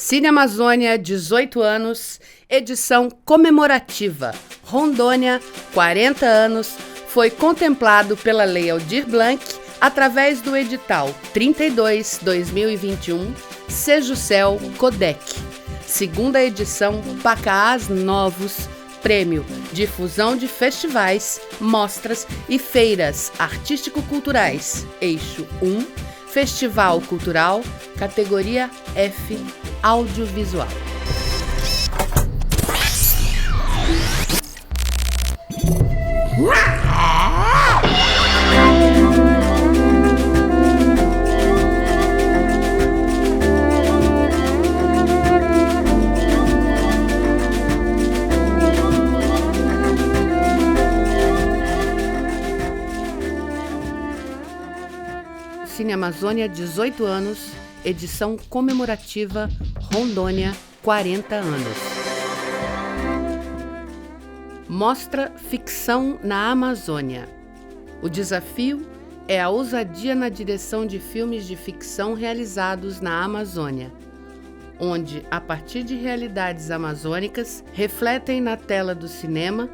Cine Amazônia, 18 anos, edição comemorativa. Rondônia, 40 anos, foi contemplado pela Lei Aldir Blanc através do edital 32/2021, Sejusel Codec. Segunda edição Pacaás Novos, prêmio Difusão de Festivais, Mostras e Feiras Artístico-Culturais, eixo 1, Festival Cultural, categoria F, Audiovisual. Cine Amazônia, 18 anos, edição comemorativa Rondônia, 40 anos. Mostra Ficção na Amazônia. O desafio é a ousadia na direção de filmes de ficção realizados na Amazônia, onde, a partir de realidades amazônicas, refletem na tela do cinema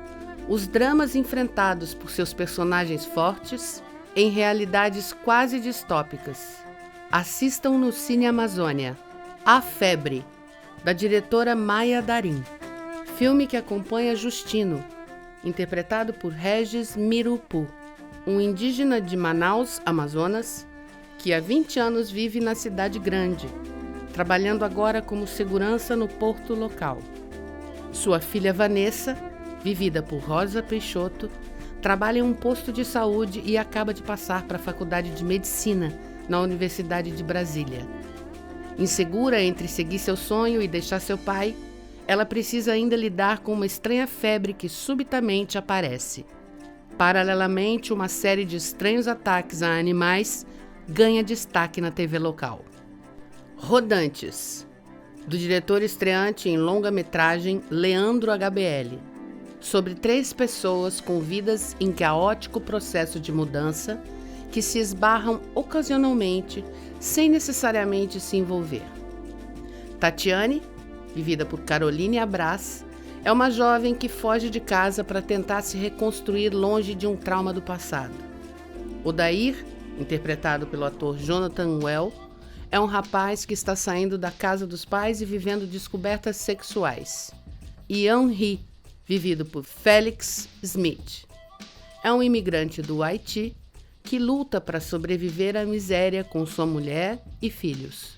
os dramas enfrentados por seus personagens fortes em realidades quase distópicas. Assistam no Cine Amazônia A Febre, da diretora Maia Darim, filme que acompanha Justino, interpretado por Regis Mirupu, um indígena de Manaus, Amazonas, que há 20 anos vive na cidade grande, trabalhando agora como segurança no porto local. Sua filha Vanessa, vivida por Rosa Peixoto, trabalha em um posto de saúde e acaba de passar para a Faculdade de Medicina na Universidade de Brasília. Insegura entre seguir seu sonho e deixar seu pai, ela precisa ainda lidar com uma estranha febre que subitamente aparece. Paralelamente, uma série de estranhos ataques a animais ganha destaque na TV local. Rodantes, do diretor estreante em longa-metragem Leandro HBL, sobre 3 pessoas com vidas em caótico processo de mudança que se esbarram ocasionalmente sem necessariamente se envolver. Tatiane, vivida por Caroline Abraz, é uma jovem que foge de casa para tentar se reconstruir longe de um trauma do passado. Odair, interpretado pelo ator Jonathan Well, é um rapaz que está saindo da casa dos pais e vivendo descobertas sexuais. Ian Ri, vivido por Félix Smith, é um imigrante do Haiti que luta para sobreviver à miséria com sua mulher e filhos.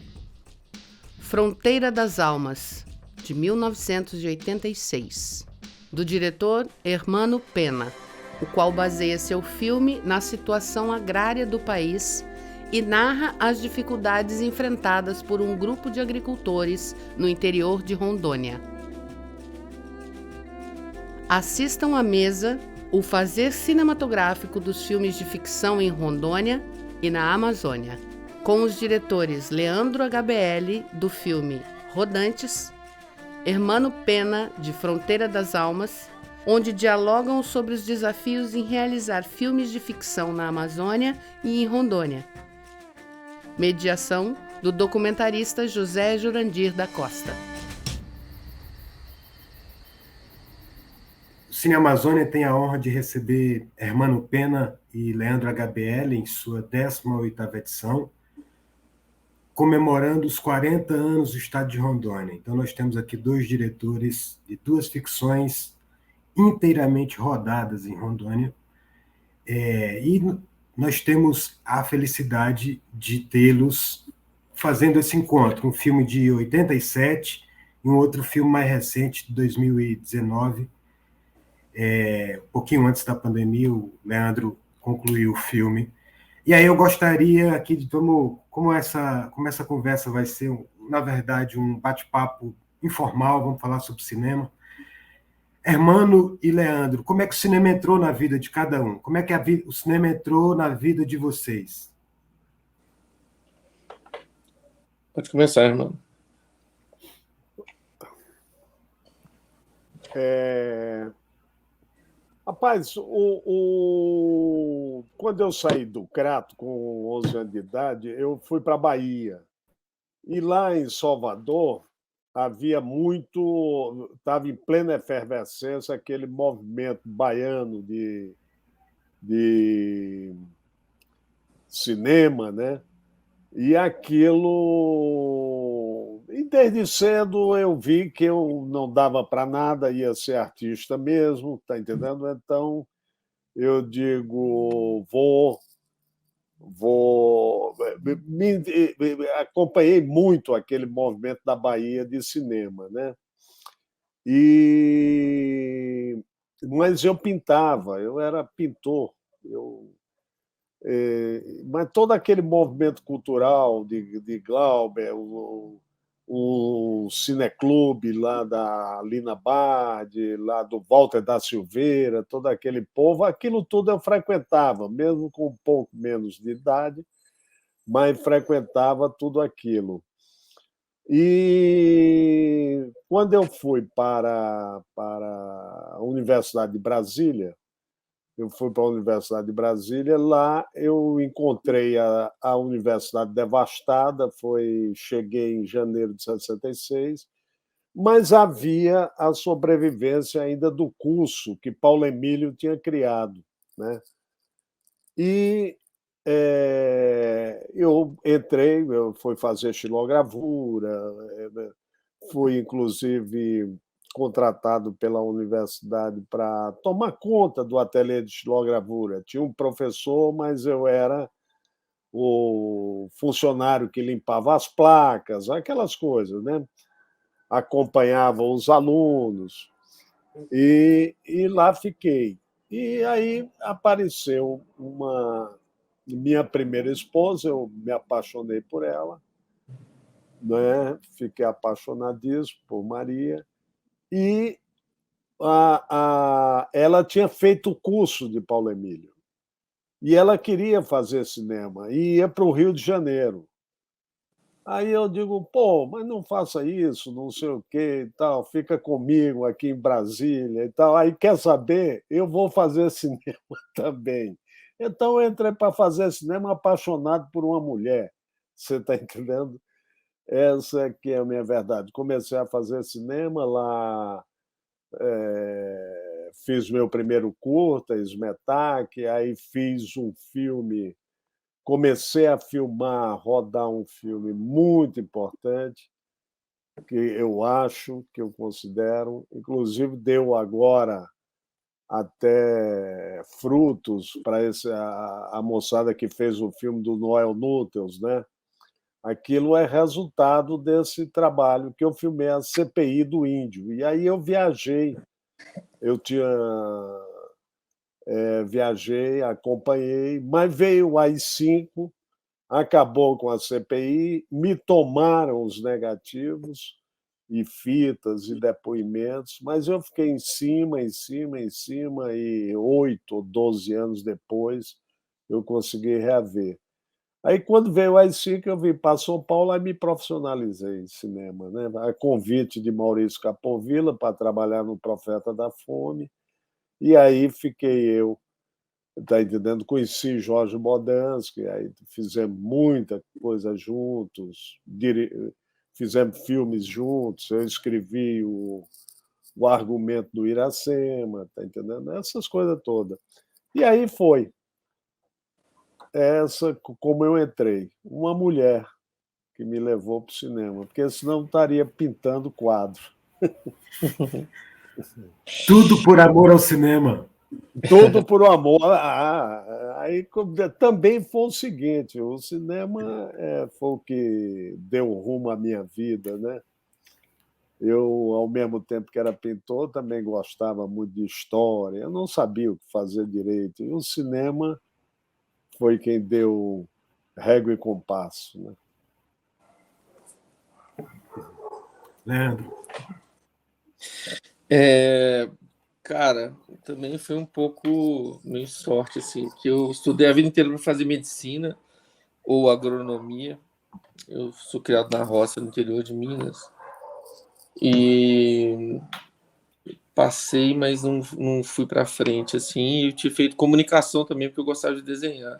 Fronteira das Almas, de 1986, do diretor Hermano Pena, o qual baseia seu filme na situação agrária do país e narra as dificuldades enfrentadas por um grupo de agricultores no interior de Rondônia. Assistam à mesa o fazer cinematográfico dos filmes de ficção em Rondônia e na Amazônia, com os diretores Leandro HBL, do filme Rodantes, Hermano Pena, de Fronteira das Almas, onde dialogam sobre os desafios em realizar filmes de ficção na Amazônia e em Rondônia. Mediação do documentarista José Jurandir da Costa. O Cine Amazônia tem a honra de receber Hermano Pena e Leandro HBL em sua 18ª edição, comemorando os 40 anos do estado de Rondônia. Então nós temos aqui 2 diretores de 2 ficções inteiramente rodadas em Rondônia, e nós temos a felicidade de tê-los fazendo esse encontro, um filme de 87 e um outro filme mais recente, de 2019, um pouquinho antes da pandemia. O Leandro concluiu o filme. E aí eu gostaria aqui de como essa conversa vai ser, na verdade, um bate-papo informal, vamos falar sobre cinema. Hermano e Leandro, como é que o cinema entrou na vida de cada um? Como é que o cinema entrou na vida de vocês? Pode começar, Hermano. Rapaz, quando eu saí do Crato, com 11 anos de idade, eu fui para a Bahia. E lá em Salvador, havia muito, estava em plena efervescência aquele movimento baiano de cinema, né? E aquilo. E desde cedo eu vi que eu não dava para nada, ia ser artista mesmo, tá entendendo? Então eu digo, acompanhei muito aquele movimento da Bahia de cinema, né? E mas eu pintava, eu era pintor, mas todo aquele movimento cultural de Glauber, o Cineclube lá da Lina Bard, lá do Walter da Silveira, todo aquele povo, aquilo tudo eu frequentava, mesmo com um pouco menos de idade, mas frequentava tudo aquilo. E quando eu fui para a Universidade de Brasília, eu fui para a Universidade de Brasília, lá eu encontrei a universidade devastada, cheguei em janeiro de 66, mas havia a sobrevivência ainda do curso que Paulo Emílio tinha criado, né? E eu entrei, eu fui fazer xilogravura, fui inclusive contratado pela universidade para tomar conta do ateliê de xilogravura. Tinha um professor, mas eu era o funcionário que limpava as placas, aquelas coisas, né? Acompanhava os alunos e lá fiquei. E aí apareceu minha primeira esposa, eu me apaixonei por ela, né? Fiquei apaixonadíssimo por Maria. E ela tinha feito o curso de Paulo Emílio. E ela queria fazer cinema e ia para o Rio de Janeiro. Aí eu digo, pô, mas não faça isso, não sei o quê e tal, fica comigo aqui em Brasília e tal. Aí, quer saber? Eu vou fazer cinema também. Então, eu entrei para fazer cinema apaixonado por uma mulher. Você está entendendo? Essa que é a minha verdade. Comecei a fazer cinema lá, fiz meu primeiro curta, Esmetac, aí fiz um filme, comecei a filmar, rodar um filme muito importante, que eu acho, que eu considero, inclusive deu agora até frutos para a moçada que fez o filme do Noel Nuttels, né? Aquilo é resultado desse trabalho que eu filmei, a CPI do Índio. E aí eu viajei, viajei, acompanhei, mas veio o AI-5, acabou com a CPI, me tomaram os negativos e fitas e depoimentos, mas eu fiquei em cima, e 8 ou 12 anos depois eu consegui reaver. Aí, quando veio o AI-5, eu vim para São Paulo e me profissionalizei em cinema, né? A convite de Maurício Capovilla para trabalhar no Profeta da Fome, e aí fiquei eu, tá entendendo? Conheci Jorge Bodansky, aí fizemos muita coisa juntos, fizemos filmes juntos, eu escrevi o argumento do Iracema, tá entendendo? Essas coisas todas. E aí foi como eu entrei, uma mulher que me levou para o cinema, porque senão estaria pintando quadro. Tudo por amor ao cinema. Tudo por amor. Aí também foi o seguinte: o cinema foi o que deu rumo à minha vida, né? Eu, ao mesmo tempo que era pintor, também gostava muito de história. Eu não sabia o que fazer direito. E o cinema foi quem deu régua e compasso, né? Leandro. Cara, também foi um pouco meio sorte, assim, que eu estudei a vida inteira para fazer medicina ou agronomia. Eu sou criado na roça, no interior de Minas. E passei, mas não fui para frente, assim. E eu tinha feito comunicação também, porque eu gostava de desenhar.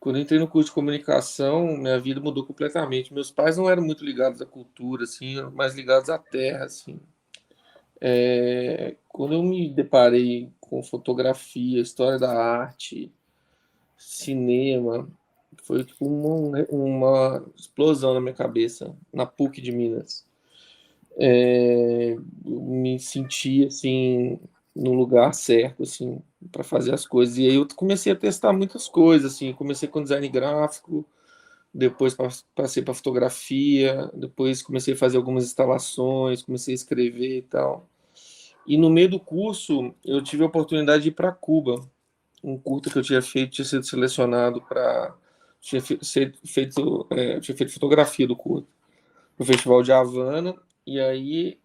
Quando eu entrei no curso de comunicação, minha vida mudou completamente. Meus pais não eram muito ligados à cultura, assim, eram mais ligados à terra, assim. Quando eu me deparei com fotografia, história da arte, cinema, foi tipo uma explosão na minha cabeça, na PUC de Minas. Eu me senti assim no lugar certo, assim, para fazer as coisas. E aí eu comecei a testar muitas coisas, assim, comecei com design gráfico, depois passei para fotografia, depois comecei a fazer algumas instalações, comecei a escrever e tal. E no meio do curso, eu tive a oportunidade de ir para Cuba. Um curta que eu tinha feito tinha sido selecionado para. Tinha feito fotografia do curta no Festival de Havana, e aí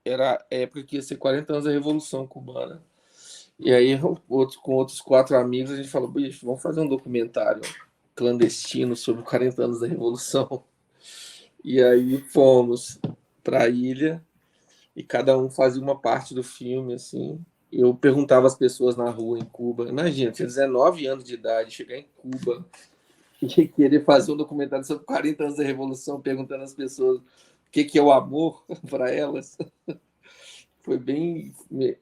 era a época que ia ser 40 anos da Revolução Cubana. E aí, com outros 4 amigos, a gente falou: bicho, vamos fazer um documentário clandestino sobre 40 anos da Revolução. E aí fomos para a ilha e cada um fazia uma parte do filme, assim. Eu perguntava às pessoas na rua em Cuba, imagina, tinha 19 anos de idade, chegar em Cuba e querer fazer um documentário sobre 40 anos da Revolução, perguntando às pessoas o que é o amor para elas.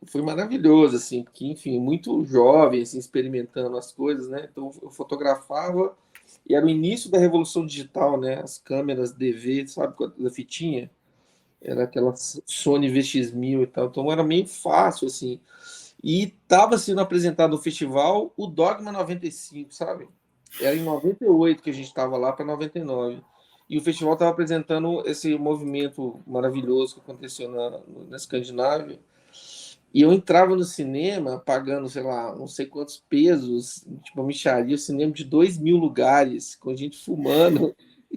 Foi maravilhoso, assim, porque, enfim, muito jovem, assim, experimentando as coisas, né? Então eu fotografava e era o início da revolução digital, né? As câmeras DV, sabe, da fitinha? Era aquela Sony VX1000 e tal, então era meio fácil, assim. E estava sendo apresentado no festival o Dogma 95, sabe? Era em 98 que a gente estava lá para 99. E o festival estava apresentando esse movimento maravilhoso que aconteceu na Escandinávia. E eu entrava no cinema pagando, sei lá, não sei quantos pesos, tipo, uma mixaria, o cinema de 2.000 lugares, com gente fumando,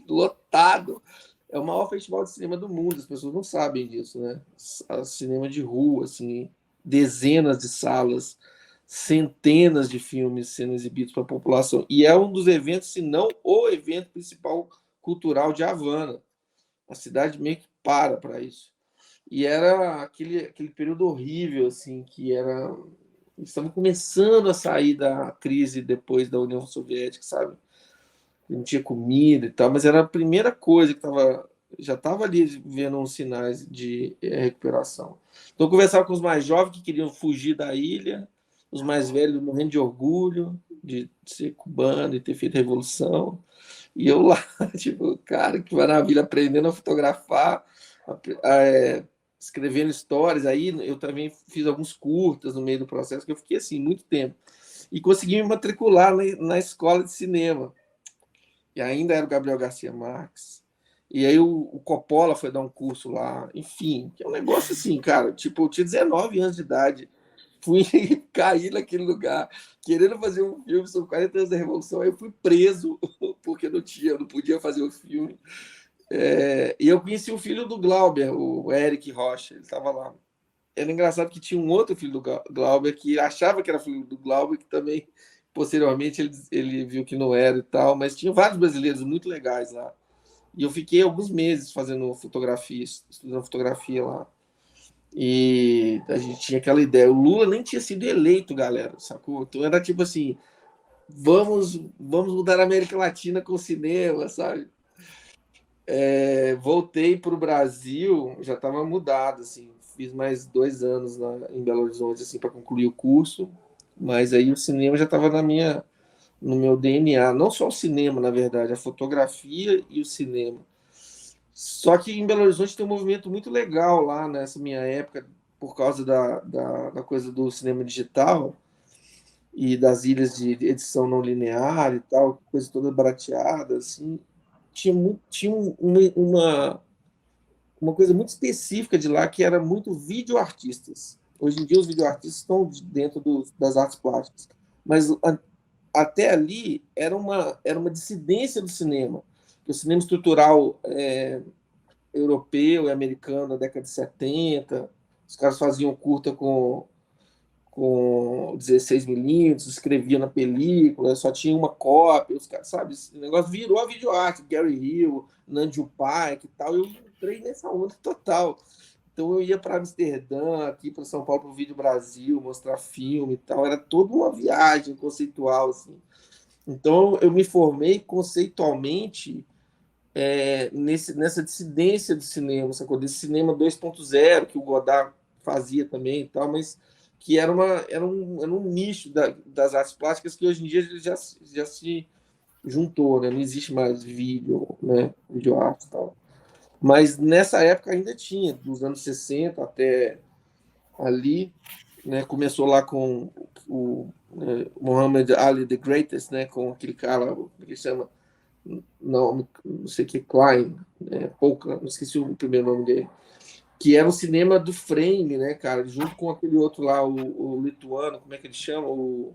lotado. É o maior festival de cinema do mundo, as pessoas não sabem disso, né? Cinema de rua, assim, dezenas de salas, centenas de filmes sendo exibidos para a população. E é um dos eventos, se não o evento principal cultural de Havana. A cidade meio que para isso. E era aquele período horrível, assim, que era... Estamos começando a sair da crise depois da União Soviética, sabe? Não tinha comida e tal, mas era a primeira coisa que já estava ali vendo uns sinais de recuperação. Então eu conversava com os mais jovens que queriam fugir da ilha, os mais velhos morrendo de orgulho de ser cubano e ter feito a revolução, e eu lá, tipo, cara, que maravilha, aprendendo a fotografar, escrevendo histórias. Aí eu também fiz alguns curtas no meio do processo, que eu fiquei assim muito tempo, e consegui me matricular na escola de cinema. E ainda era o Gabriel Garcia Marques. E aí o Coppola foi dar um curso lá. Enfim, que é um negócio assim, cara. Tipo, eu tinha 19 anos de idade. Fui cair naquele lugar, querendo fazer um filme sobre 40 anos da Revolução. Aí eu fui preso, porque não podia fazer o filme. E eu conheci o filho do Glauber, o Eric Rocha. Ele estava lá. Era engraçado que tinha um outro filho do Glauber que achava que era filho do Glauber, que também posteriormente ele viu que não era e tal, mas tinha vários brasileiros muito legais lá. E eu fiquei alguns meses fazendo fotografia, estudando fotografia lá. E a gente tinha aquela ideia. O Lula nem tinha sido eleito, galera, sacou? Então era tipo assim, vamos mudar a América Latina com o cinema, sabe? Voltei para o Brasil, já estava mudado, assim, fiz mais 2 anos em Belo Horizonte, assim, para concluir o curso, mas aí o cinema já estava no meu DNA, não só o cinema, na verdade, a fotografia e o cinema. Só que em Belo Horizonte tem um movimento muito legal lá nessa minha época, por causa da coisa do cinema digital e das ilhas de edição não linear e tal, coisa toda barateada, assim. Tinha uma coisa muito específica de lá, que era muito videoartistas. Hoje em dia os videoartistas estão dentro das artes plásticas, mas até ali era uma dissidência do cinema. O cinema estrutural europeu e americano da década de 70, os caras faziam curta com 16 milímetros, escreviam na película, só tinha uma cópia, os caras, sabe? Esse negócio virou a videoarte, Gary Hill, Nandio Pike e tal. Eu entrei nessa onda total. Então eu ia para Amsterdã, aqui para São Paulo, para o Vídeo Brasil, mostrar filme e tal. Era toda uma viagem conceitual, assim. Então, eu me formei conceitualmente nessa dissidência do cinema, sacou? Desse cinema 2.0 que o Godard fazia também e tal, mas que era um nicho das artes plásticas que hoje em dia já se juntou, né? Não existe mais vídeo, né? Videoarte e tal. Mas nessa época ainda tinha, dos anos 60 até ali, né? Começou lá com o Muhammad Ali the Greatest, né? Com aquele cara, como ele chama? Não sei o que, Klein, Pouca, não esqueci o primeiro nome dele, que era o cinema do frame, né, cara, junto com aquele outro lá, o lituano, como é que ele chama? O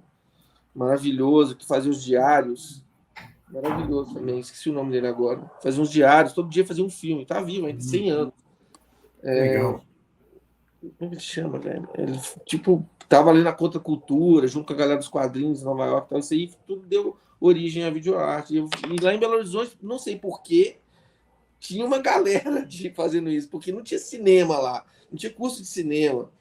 maravilhoso, que fazia os diários, maravilhoso também, esqueci o nome dele agora, fazia uns diários, todo dia fazia um filme, tá vivo ainda, 100 anos. Legal. Como é que ele chama, velho? Ele, tipo, tava ali na contracultura, junto com a galera dos quadrinhos de Nova York, tal, isso aí tudo deu origem à videoarte. E lá em Belo Horizonte, não sei porquê, tinha uma galera fazendo isso, porque não tinha cinema lá, não tinha curso de cinema.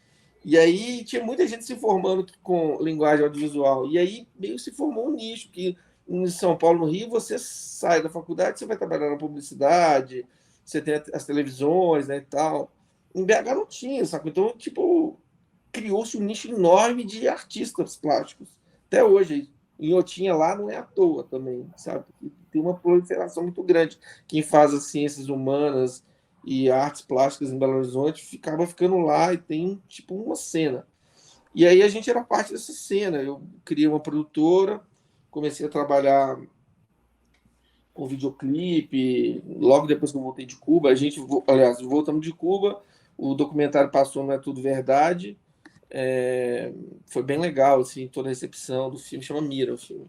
E aí tinha muita gente se formando com linguagem audiovisual. E aí meio se formou um nicho, que em São Paulo, no Rio, você sai da faculdade, você vai trabalhar na publicidade, você tem as televisões, né, e tal. Em BH não tinha, sabe? Então, tipo, criou-se um nicho enorme de artistas plásticos. Até hoje, em Otinha lá não é à toa também, sabe? Tem uma proliferação muito grande. Quem faz as ciências humanas e artes plásticas em Belo Horizonte acaba ficando lá e tem, tipo, uma cena. E aí a gente era parte dessa cena. Eu criei uma produtora, comecei a trabalhar com videoclipe. Logo depois que eu voltei de Cuba, aliás, voltamos de Cuba, o documentário passou Não É Tudo Verdade. Foi bem legal, assim, toda a recepção do filme, chama Mira o filme.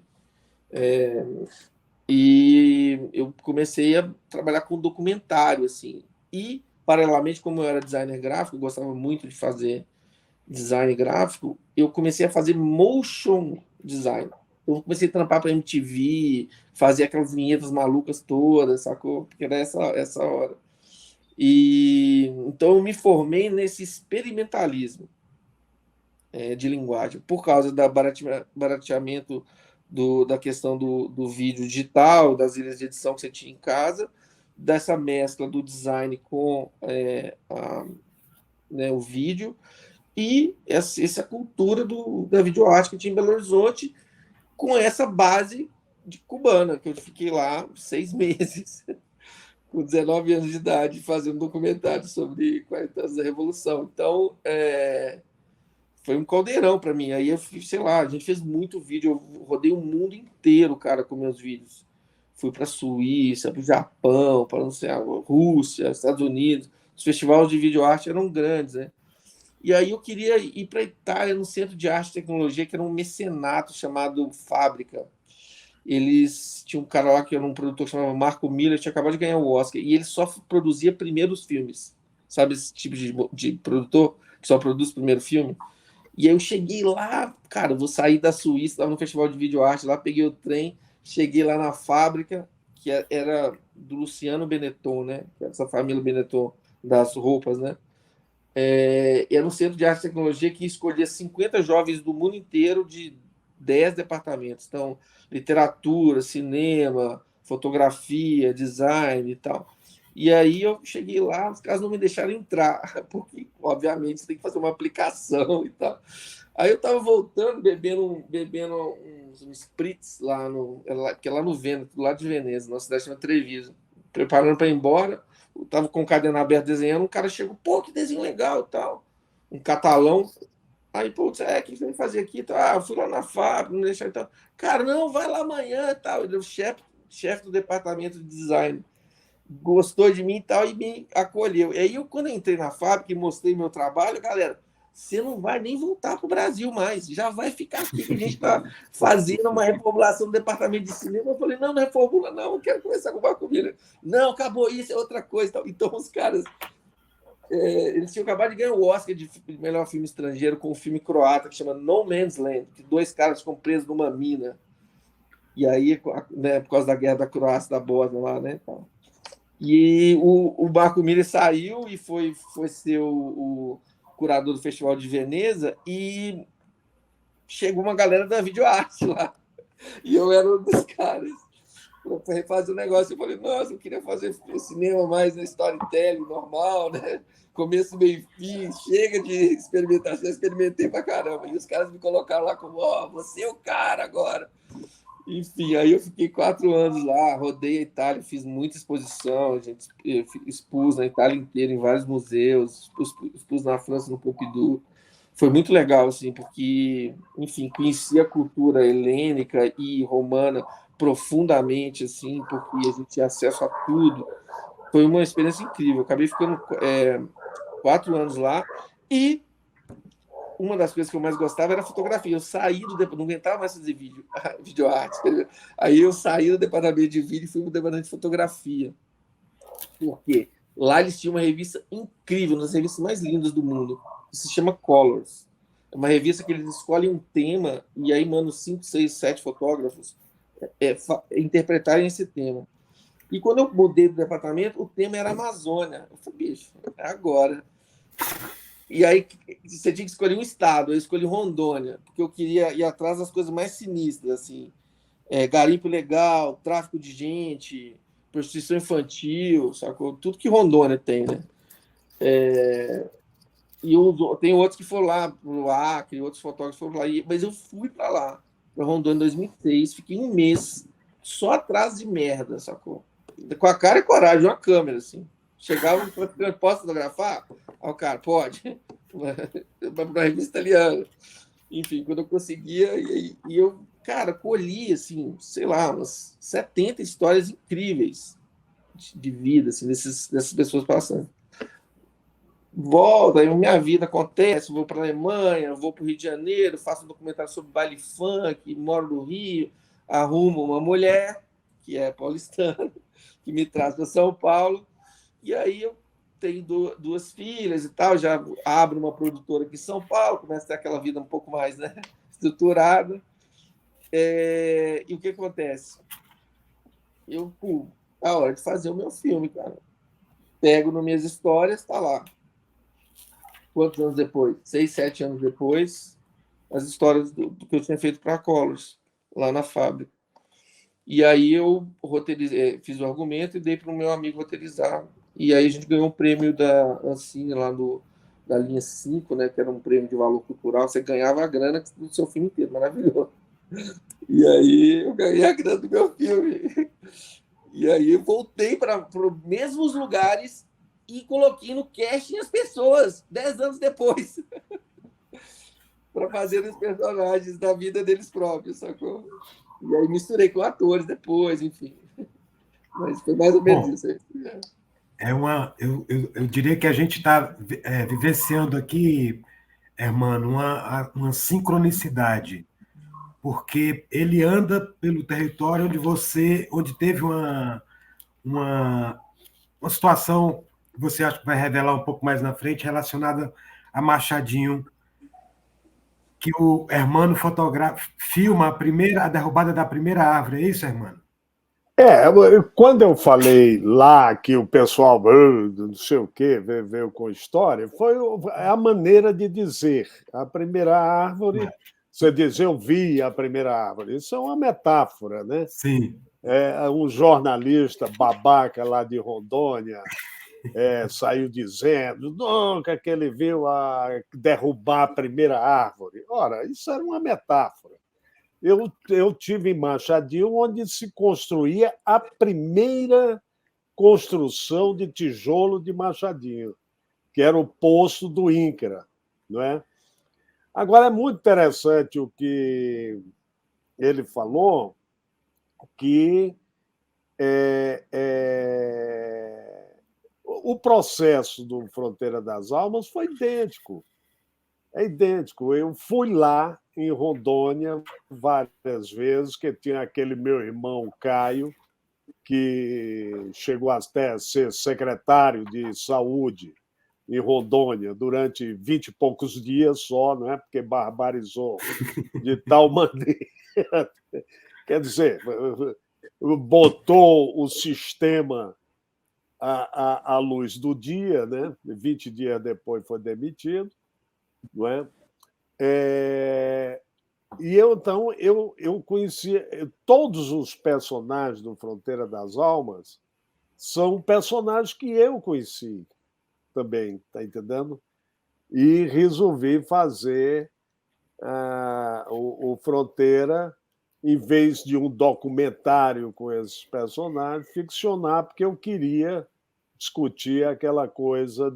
E eu comecei a trabalhar com documentário, assim. E, paralelamente, como eu era designer gráfico, eu gostava muito de fazer design gráfico, eu comecei a fazer motion design. Eu comecei a trampar para MTV, fazer aquelas vinhetas malucas todas, sacou? Porque era essa hora. E então eu me formei nesse experimentalismo de linguagem, por causa do barateamento da questão do vídeo digital, das ilhas de edição que você tinha em casa, dessa mescla do design com o vídeo, e essa cultura da videoarte que tinha em Belo Horizonte, com essa base de cubana, que eu fiquei lá 6 meses, com 19 anos de idade, fazendo um documentário sobre 40 anos da Revolução. Então, foi um caldeirão para mim. Aí eu fiz, sei lá, a gente fez muito vídeo, eu rodei o mundo inteiro, cara, com meus vídeos. Fui para a Suíça, para o Japão, para não sei, a Rússia, Estados Unidos. Os festivais de videoarte eram grandes, né? E aí eu queria ir para a Itália, no Centro de Arte e Tecnologia, que era um mecenato chamado Fábrica. Eles tinham um cara lá que era um produtor que chamava Marco Miller, tinha acabado de ganhar o Oscar, e ele só produzia primeiros filmes. Sabe esse tipo de produtor que só produz o primeiro filme? E aí eu cheguei lá, cara, vou sair da Suíça, estava no festival de videoarte lá, peguei o trem, cheguei lá na fábrica, que era do Luciano Benetton, né? Essa família Benetton das roupas, né? Era um centro de arte e tecnologia que escolhia 50 jovens do mundo inteiro de 10 departamentos. Então, literatura, cinema, fotografia, design e tal. E aí eu cheguei lá, os caras não me deixaram entrar, porque, obviamente, você tem que fazer uma aplicação e tal. Aí eu estava voltando, bebendo uns spritz que é lá no Vêneto, do lado de Veneza, na cidade chamada Treviso, preparando para ir embora. Eu estava com o caderno aberto desenhando, um cara chegou, pô, que desenho legal e tal. Um catalão. Aí, putz, o que você vai fazer aqui? Eu fui lá na fábrica, não deixar e tal. Cara, não, vai lá amanhã e tal. Ele é o chefe do departamento de design. Gostou de mim e tal, e me acolheu. E aí, quando eu entrei na fábrica e mostrei meu trabalho, galera, você não vai nem voltar para o Brasil mais, já vai ficar aqui, que a gente está fazendo uma reformulação do departamento de cinema. Eu falei, não reformula, não, eu quero começar com uma comida. Não, acabou isso, é outra coisa. Então, os caras, eles tinham acabado de ganhar o Oscar de melhor filme estrangeiro com um filme croata que chama No Man's Land, que 2 caras ficam presos numa mina. E aí, né, por causa da guerra da Croácia, da Bósnia lá, né, tal. E o Marco Miller saiu e foi ser o curador do Festival de Veneza, e chegou uma galera da videoarte lá. E eu era um dos caras para refazer o negócio. Eu falei, nossa, eu queria fazer cinema mais na storytelling normal, né? Começo, meio e fim, chega de experimentação, eu experimentei pra caramba. E os caras me colocaram lá como, ó, você é o cara agora. Enfim, aí eu fiquei 4 anos lá, rodei a Itália, fiz muita exposição, a gente expus na Itália inteira, em vários museus, expus na França, no Pompidou. Foi muito legal, assim, porque, enfim, conheci a cultura helênica e romana profundamente, assim, porque a gente tinha acesso a tudo. Foi uma experiência incrível. Eu acabei ficando 4 anos lá e uma das coisas que eu mais gostava era fotografia. Eu saí do departamento, não aguentava mais fazer vídeo arte. Aí eu saí do departamento de vídeo e fui para o departamento de fotografia. Por quê? Lá eles tinham uma revista incrível, uma das revistas mais lindas do mundo, que se chama Colors. É uma revista que eles escolhem um tema e aí mandam 5, 6, 7 fotógrafos interpretarem esse tema. E quando eu mudei do departamento, o tema era Amazônia. Eu falei, bicho, é agora. E aí você tinha que escolher um estado. Eu escolhi Rondônia, porque eu queria ir atrás das coisas mais sinistras, assim. Garimpo ilegal, tráfico de gente, prostituição infantil, sacou? Tudo que Rondônia tem, né? E tem outros que foram lá pro Acre, outros fotógrafos foram lá. Mas eu fui para lá, para Rondônia em 2006, fiquei um mês só atrás de merda, sacou? Com a cara e coragem, uma câmera, assim. Chegava, posso fotografar? Aí o cara, pode. Para a revista italiana. Enfim, quando eu conseguia, e eu, cara, colhi, assim, sei lá, umas 70 histórias incríveis de vida, assim, dessas pessoas passando. Volta, aí minha vida acontece, vou para a Alemanha, vou para o Rio de Janeiro, faço um documentário sobre baile funk, moro no Rio, arrumo uma mulher, que é paulistana, que me traz para São Paulo, e aí eu tenho 2 filhas e tal, já abro uma produtora aqui em São Paulo, começo a ter aquela vida um pouco mais, né, estruturada. E o que acontece? A hora de fazer o meu filme, cara. Pego nas minhas histórias, tá lá. Quantos anos depois? 6, 7 anos depois, as histórias do que eu tinha feito para a Colors, lá na fábrica. E aí eu fiz o argumento e dei para o meu amigo roteirizar. E aí a gente ganhou um prêmio da Ancine, lá da linha 5, né, que era um prêmio de valor cultural. Você ganhava a grana do seu filme inteiro, maravilhoso. E aí eu ganhei a grana do meu filme. E aí eu voltei para os mesmos lugares e coloquei no casting as pessoas, 10 anos depois, para fazer os personagens da vida deles próprios, sacou? E aí misturei com atores depois, enfim. Mas foi mais ou menos isso aí. Eu diria que a gente está vivenciando aqui, hermano, uma sincronicidade, porque ele anda pelo território onde teve uma situação que você acha que vai revelar um pouco mais na frente, relacionada a Machadinho, que o Hermano filma a derrubada da primeira árvore, é isso, Hermano? Quando eu falei lá que o pessoal, não sei o quê, veio com história, foi a maneira de dizer. A primeira árvore, você diz, eu vi a primeira árvore. Isso é uma metáfora, né? Sim. Um jornalista babaca lá de Rondônia saiu dizendo nunca que ele viu derrubar a primeira árvore. Ora, isso era uma metáfora. Eu tive em Machadinho, onde se construía a primeira construção de tijolo de Machadinho, que era o Poço do INCRA. Não é? Agora, é muito interessante o que ele falou, que o processo do Fronteira das Almas foi idêntico. É idêntico. Eu fui lá em Rondônia várias vezes, que tinha aquele meu irmão Caio, que chegou até a ser secretário de saúde em Rondônia durante 20 e poucos dias só, não é? Porque barbarizou de tal maneira. Quer dizer, botou o sistema à luz do dia, né? 20 dias depois foi demitido, não é? E então eu conhecia todos os personagens do Fronteira das Almas, são personagens que eu conheci também, tá entendendo? E resolvi fazer o Fronteira, em vez de um documentário com esses personagens, ficcionar, porque eu queria discutir aquela coisa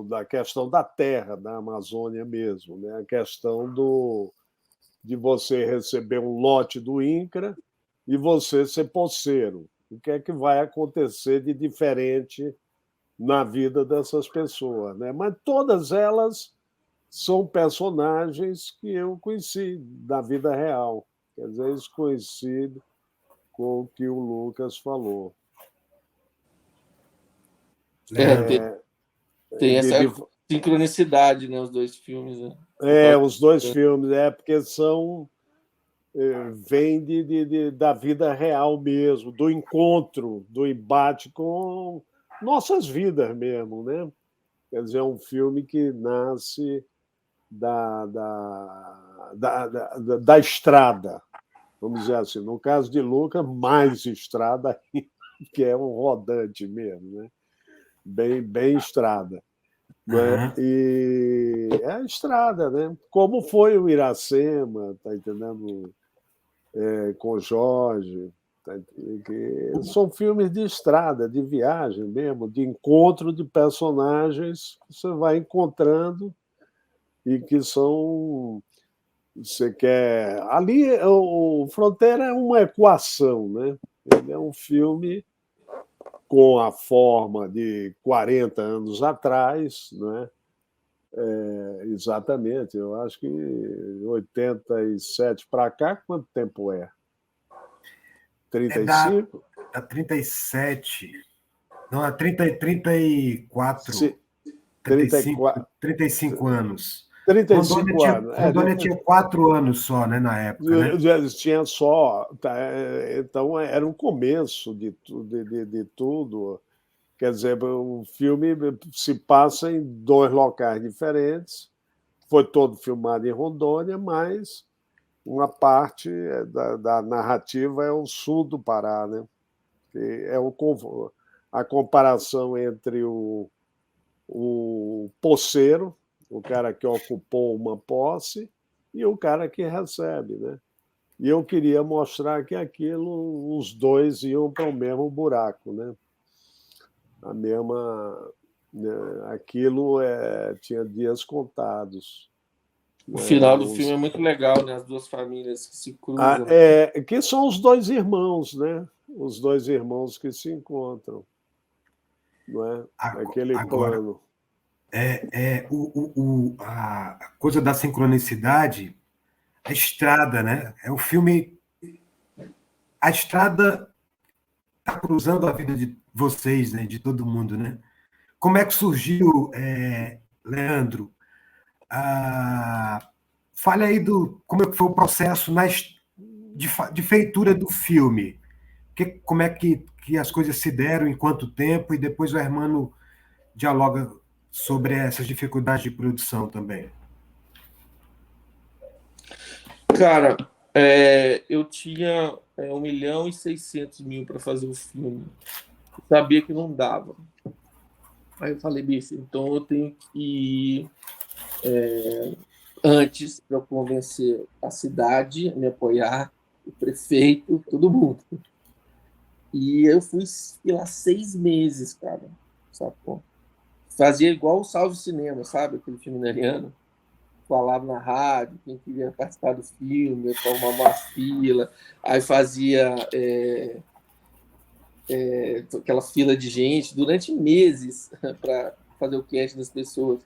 da questão da terra, da Amazônia mesmo, né? A questão de você receber um lote do INCRA e você ser poceiro. O que é que vai acontecer de diferente na vida dessas pessoas, né? Mas todas elas são personagens que eu conheci da vida real. Quer dizer, isso coincide com o que o Lucas falou. Tem essa sincronicidade, né, os dois filmes. Né? Os dois filmes, porque são vem da vida real mesmo, do encontro, do embate com nossas vidas mesmo, né? Quer dizer, é um filme que nasce da estrada, vamos dizer assim. No caso de Lucas, mais estrada, que é um rodante mesmo, né? Bem estrada. Né? E é a estrada, né? Como foi o Iracema, tá entendendo? Com o Jorge, tá? Que são filmes de estrada, de viagem mesmo, de encontro de personagens que você vai encontrando e que são. Você quer. Ali, o Fronteira é uma equação, né? Ele é um filme com a forma de 40 anos atrás, né? Exatamente, eu acho que 87 para cá, quanto tempo é? 35? Da 37. Não, é 34. 35 anos. 35 anos. Rondônia tinha 4 anos só, né, na época. Né? Tinha só. Então, era o começo de tudo. Quer dizer, o filme se passa em 2 locais diferentes. Foi todo filmado em Rondônia, mas uma parte da narrativa é o sul do Pará, né? É a comparação entre o poceiro, o cara que ocupou uma posse, e o cara que recebe, né? E eu queria mostrar que os dois iam para o mesmo buraco, né? Aquilo tinha dias contados. O final do filme é muito legal, né? As duas famílias que se cruzam. Que são os 2 irmãos, né? Os 2 irmãos que se encontram. Não é? Aquele plano. A coisa da sincronicidade, a estrada, né? É o filme. A estrada está cruzando a vida de vocês, né? De todo mundo, né? Como é que surgiu, Leandro? Fale aí como é que foi o processo de feitura do filme. Como é que as coisas se deram, em quanto tempo, e depois o Hermano dialoga sobre essas dificuldades de produção também. Cara, eu tinha 1.600.000 para fazer o filme. Eu sabia que não dava. Aí eu falei, bicho, então eu tenho que antes para convencer a cidade a me apoiar, o prefeito, todo mundo. E eu fui lá 6 meses, cara. Sacou? Fazia igual o Salve Cinema, sabe? Aquele filme neriano. Falava na rádio, quem queria participar do filme, eu formava uma fila, aí fazia aquela fila de gente durante meses para fazer o cast das pessoas.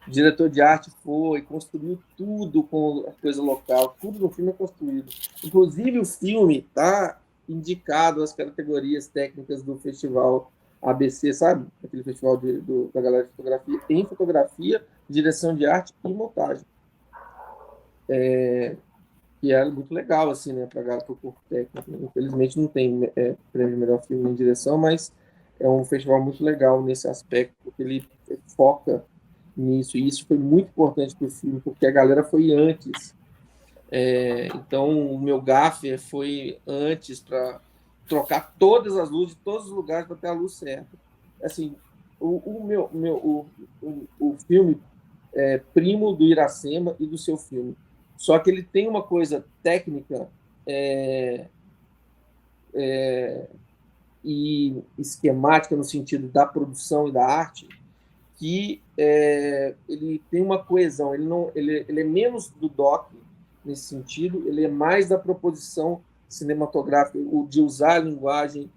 O diretor de arte foi, construiu tudo com a coisa local, tudo no filme é construído. Inclusive o filme está indicado às categorias técnicas do festival ABC, sabe? Aquele festival da galera de fotografia, em fotografia, direção de arte e montagem. Que é muito legal, assim, né, para a galera do corpo técnico. Infelizmente não tem prêmio de melhor filme em direção, mas é um festival muito legal nesse aspecto, porque ele foca nisso. E isso foi muito importante para o filme, porque a galera foi antes. Então, o meu gaffer foi antes para trocar todas as luzes, de todos os lugares para ter a luz certa. Assim, o filme é primo do Iracema e do seu filme. Só que ele tem uma coisa técnica e esquemática no sentido da produção e da arte, que ele tem uma coesão. Ele é menos do doc nesse sentido, ele é mais da proposição cinematográfica, o de usar a linguagem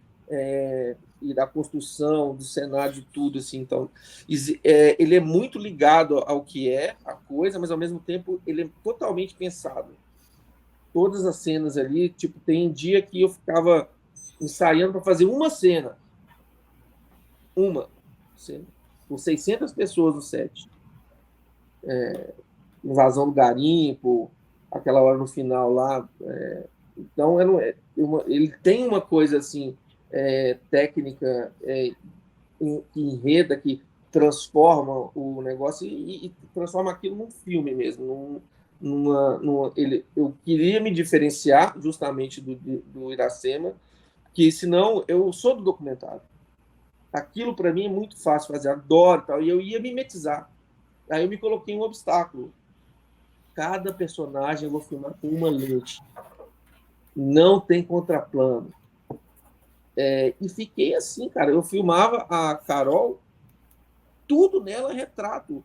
e da construção do cenário, de tudo assim. Então, ele é muito ligado ao que é a coisa, mas ao mesmo tempo ele é totalmente pensado. Todas as cenas ali, tipo, tem dia que eu ficava ensaiando para fazer uma cena, com 600 pessoas no set. Invasão do garimpo, aquela hora no final lá. Então, ele tem uma coisa assim, técnica, que enreda, que transforma o negócio e transforma aquilo num filme mesmo. Eu queria me diferenciar justamente do Iracema, que senão eu sou do documentário. Aquilo para mim é muito fácil fazer, adoro tal, e eu ia mimetizar. Aí eu me coloquei um obstáculo. Cada personagem eu vou filmar com uma lente. Não tem contraplano. E fiquei assim, cara. Eu filmava a Carol, tudo nela é retrato.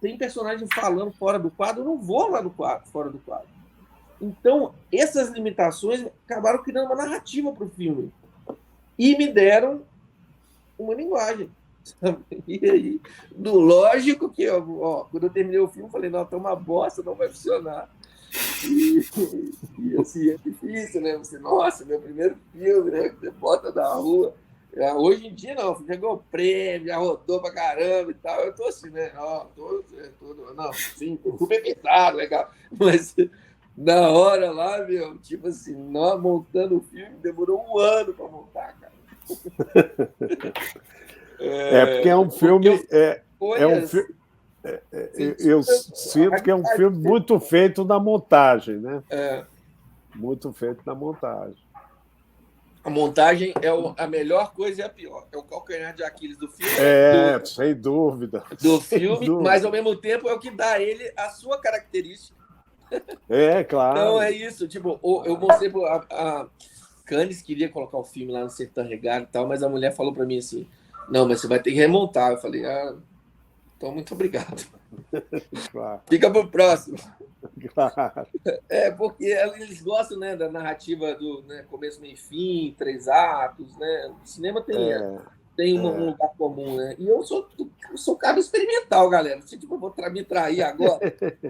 Tem personagem falando fora do quadro, eu não vou lá fora do quadro. Então, essas limitações acabaram criando uma narrativa para o filme. E me deram uma linguagem. E aí, lógico que, quando eu terminei o filme, eu falei, não, tá uma bosta, não vai funcionar. E assim, é difícil, né? Você, nossa, meu primeiro filme, né? Você bota na rua. Hoje em dia, não, chegou prêmio, já rodou pra caramba e tal. Eu tô assim, né? Não, sim, tô super pensado, legal. Mas na hora lá, meu, tipo assim, nós montando o filme, demorou um ano pra montar, cara. Porque é um filme. Eu sinto que é um filme muito feito na montagem, né? Muito feito na montagem. A montagem é a melhor coisa e a pior. É o calcanhar de Aquiles do filme. Sem dúvida. Do filme, mas ao mesmo tempo é o que dá a ele a sua característica. Claro. Então é isso. Tipo, eu mostrei a Cannes queria colocar o filme lá no Sertão Regado e tal, mas a mulher falou para mim assim: não, mas você vai ter que remontar. Eu falei: então muito obrigado. Claro. Fica pro próximo. Claro. Porque eles gostam, né, da narrativa do, né, começo, meio e fim, 3 atos, né? O cinema tem um lugar comum, né? E eu sou cara experimental, galera. Tipo, eu vou me trair agora.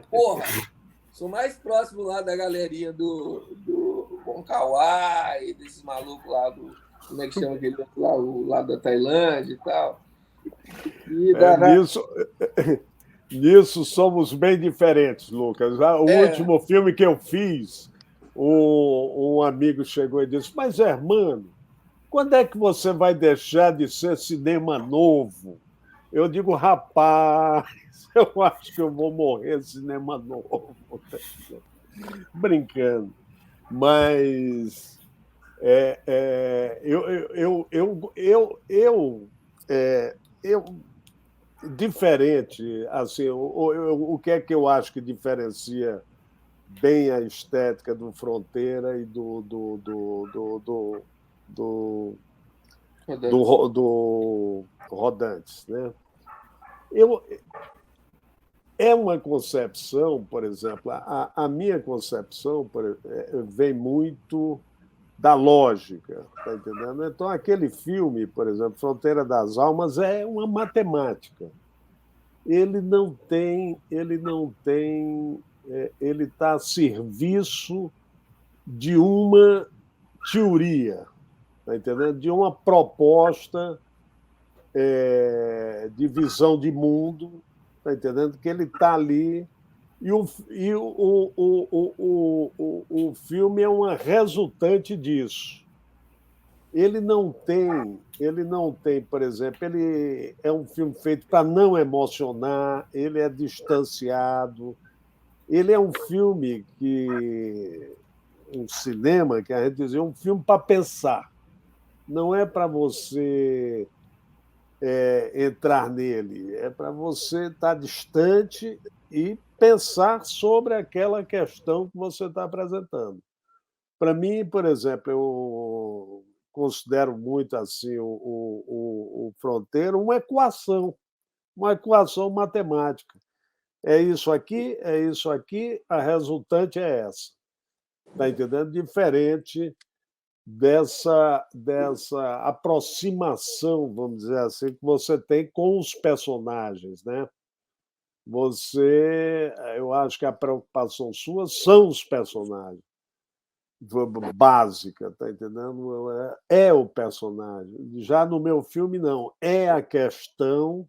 Porra! Sou mais próximo lá da galerinha do Bom Kawai, desses malucos lá como é que chama aquele outro lá? O lado da Tailândia e tal. Nisso somos bem diferentes, Lucas. O último filme que eu fiz, um amigo chegou e disse: mas, Hermano, quando é que você vai deixar de ser cinema novo? Eu digo: rapaz, eu acho que eu vou morrer cinema novo. Brincando. Mas diferente, assim, o que é que eu acho que diferencia bem a estética do Fronteira e do Rodantes, né? É uma concepção, por exemplo, a minha concepção vem muito da lógica, tá entendendo? Então, aquele filme, por exemplo, Fronteira das Almas, é uma matemática. Ele está a serviço de uma teoria, tá entendendo? De uma proposta de visão de mundo, tá entendendo? Que ele está ali. E o filme é uma resultante disso. ele não tem, por exemplo, ele é um filme feito para não emocionar, ele é distanciado, ele é um filme que um cinema que a gente dizia um filme para pensar, não é para você entrar nele, é para você estar distante e pensar sobre aquela questão que você está apresentando. Para mim, por exemplo, eu considero muito assim o Fronteira uma equação matemática. É isso aqui, a resultante é essa. Está entendendo? Diferente dessa aproximação, vamos dizer assim, que você tem com os personagens, né? Eu acho que a preocupação sua são os personagens, básica, tá entendendo? É o personagem. Já no meu filme, não. É a questão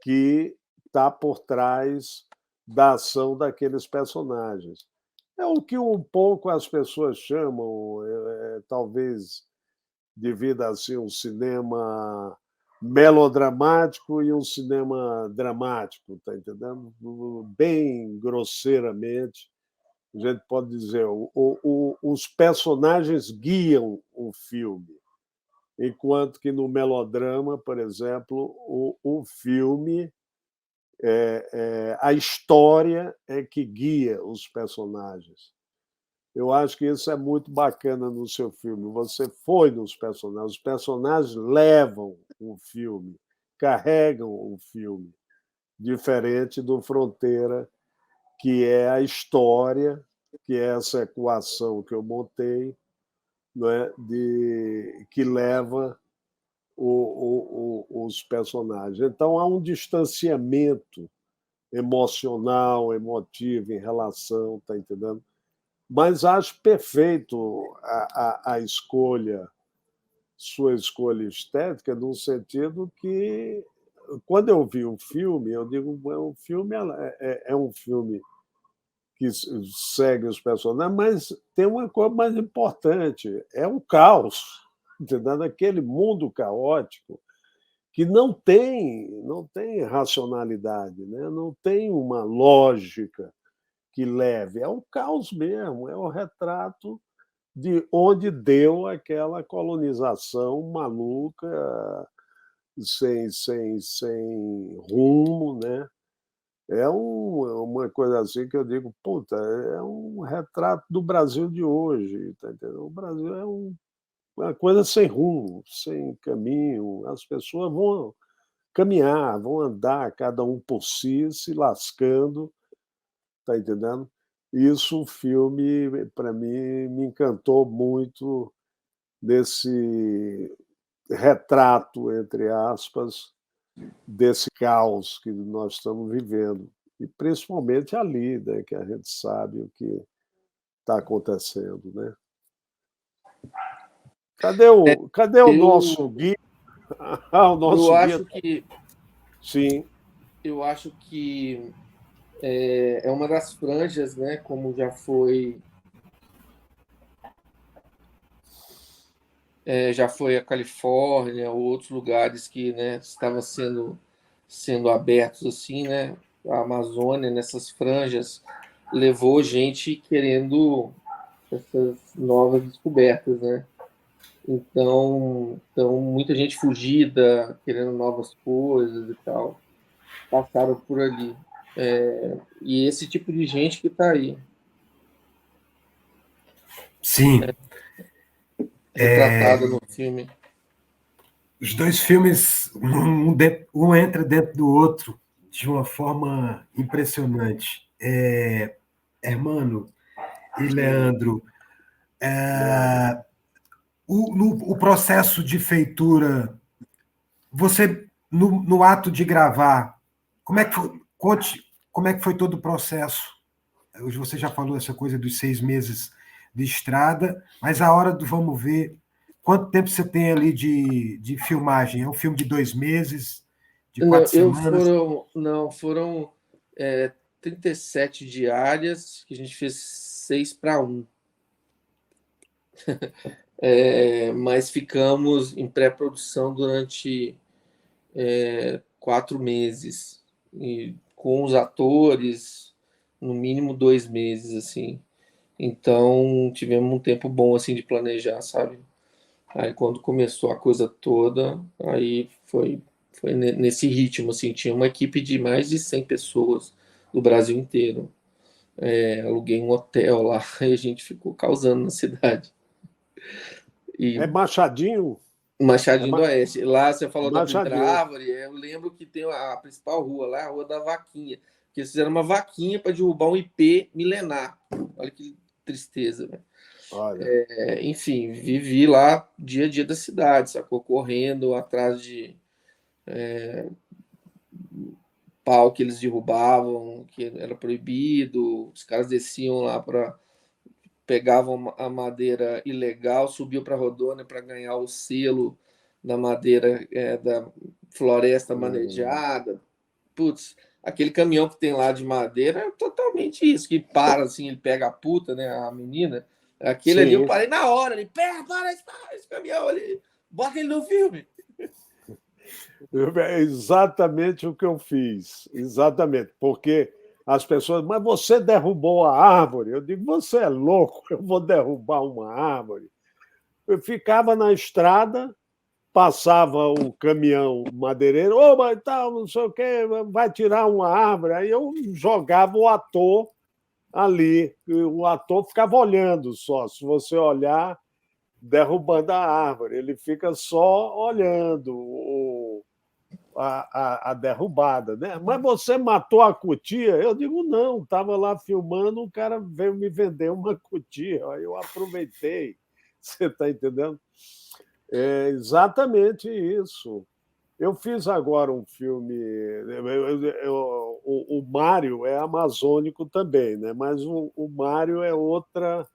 que está por trás da ação daqueles personagens. É o que um pouco as pessoas chamam, talvez devido a ser um cinema melodramático e um cinema dramático, tá entendendo? Bem grosseiramente, a gente pode dizer, os personagens guiam o filme, enquanto que no melodrama, por exemplo, o filme, a história é que guia os personagens. Eu acho que isso é muito bacana no seu filme. Você foi nos personagens, os personagens levam o filme, carregam o filme, diferente do Fronteira, que é a história, que é essa equação que eu montei, não é? Que leva os personagens. Então, há um distanciamento emocional, emotivo em relação, está entendendo? Mas acho perfeito a escolha, sua escolha estética, no sentido que, quando eu vi o filme, eu digo, o filme é um filme que segue os personagens, mas tem uma coisa mais importante, é o caos, entendeu? Aquele mundo caótico que não tem racionalidade, né? Não tem uma lógica que leve, é o caos mesmo, é o retrato de onde deu aquela colonização maluca, sem rumo, né? Uma coisa assim que eu digo, puta, é um retrato do Brasil de hoje, tá entendendo? O Brasil é uma coisa sem rumo, sem caminho. As pessoas vão caminhar, vão andar, cada um por si, se lascando, tá entendendo? Isso, o filme, para mim, me encantou muito desse retrato, entre aspas, desse caos que nós estamos vivendo. E principalmente ali, né, que a gente sabe o que está acontecendo. Né? Cadê o nosso Eu, guia? Ah, o eu nosso guia. acho que Sim. eu acho que é uma das franjas, né? Como já foi a Califórnia ou outros lugares que, né, estavam sendo abertos assim, né? A Amazônia nessas franjas levou gente querendo essas novas descobertas, né? Então muita gente fugida, querendo novas coisas e tal, passaram por ali. E esse tipo de gente que está aí, Sim. retratada no filme. Os dois filmes, um entra dentro do outro de uma forma impressionante. Hermano e Leandro, o processo de feitura, você, no ato de gravar, como é que foi, conte como é que foi todo o processo? Hoje você já falou essa coisa dos 6 meses de estrada, mas a hora do vamos ver, quanto tempo você tem ali de filmagem? É um filme de 2 meses, de Não, 4 semanas? foram 37 diárias, que a gente fez 6 para 1. mas ficamos em pré-produção durante 4 meses, e com os atores, no mínimo 2 meses, assim. Então, tivemos um tempo bom, assim, de planejar, sabe? Aí, quando começou a coisa toda, aí foi nesse ritmo, assim. Tinha uma equipe de mais de 100 pessoas do Brasil inteiro. Aluguei um hotel lá e a gente ficou causando na cidade. É E Machadinho? É Machadinho do Oeste. Lá você falou da primeira Machadinho. árvore, eu lembro que tem a principal rua lá, a Rua da Vaquinha, que eles fizeram uma vaquinha para derrubar um IP milenar. Olha que tristeza, né? Olha. Enfim, vivi lá dia a dia da cidade, sacou? Correndo atrás de pau que eles derrubavam, que era proibido, os caras desciam lá para pegavam a madeira ilegal, subiu para Rondônia para ganhar o selo da madeira da floresta manejada. Putz, aquele caminhão que tem lá de madeira é totalmente isso, que para assim, ele pega a puta, né, a menina. Aquele ali eu Sim. parei na hora, ele para esse caminhão ali, bota ele no filme. É exatamente o que eu fiz. Exatamente. Porque as pessoas, mas você derrubou a árvore. Eu digo, você é louco, eu vou derrubar uma árvore. Eu ficava na estrada, passava o caminhão madeireiro, ô, mas tal, não sei o quê, vai tirar uma árvore. Aí eu jogava o ator ali. O ator ficava olhando só. Se você olhar, derrubando a árvore, ele fica só olhando a derrubada, né? Mas você matou a cutia? Eu digo, não, estava lá filmando, um cara veio me vender uma cutia, aí eu aproveitei. Você está entendendo? É exatamente isso. Eu fiz agora um filme. O Mário é amazônico também, né? Mas o Mário é outra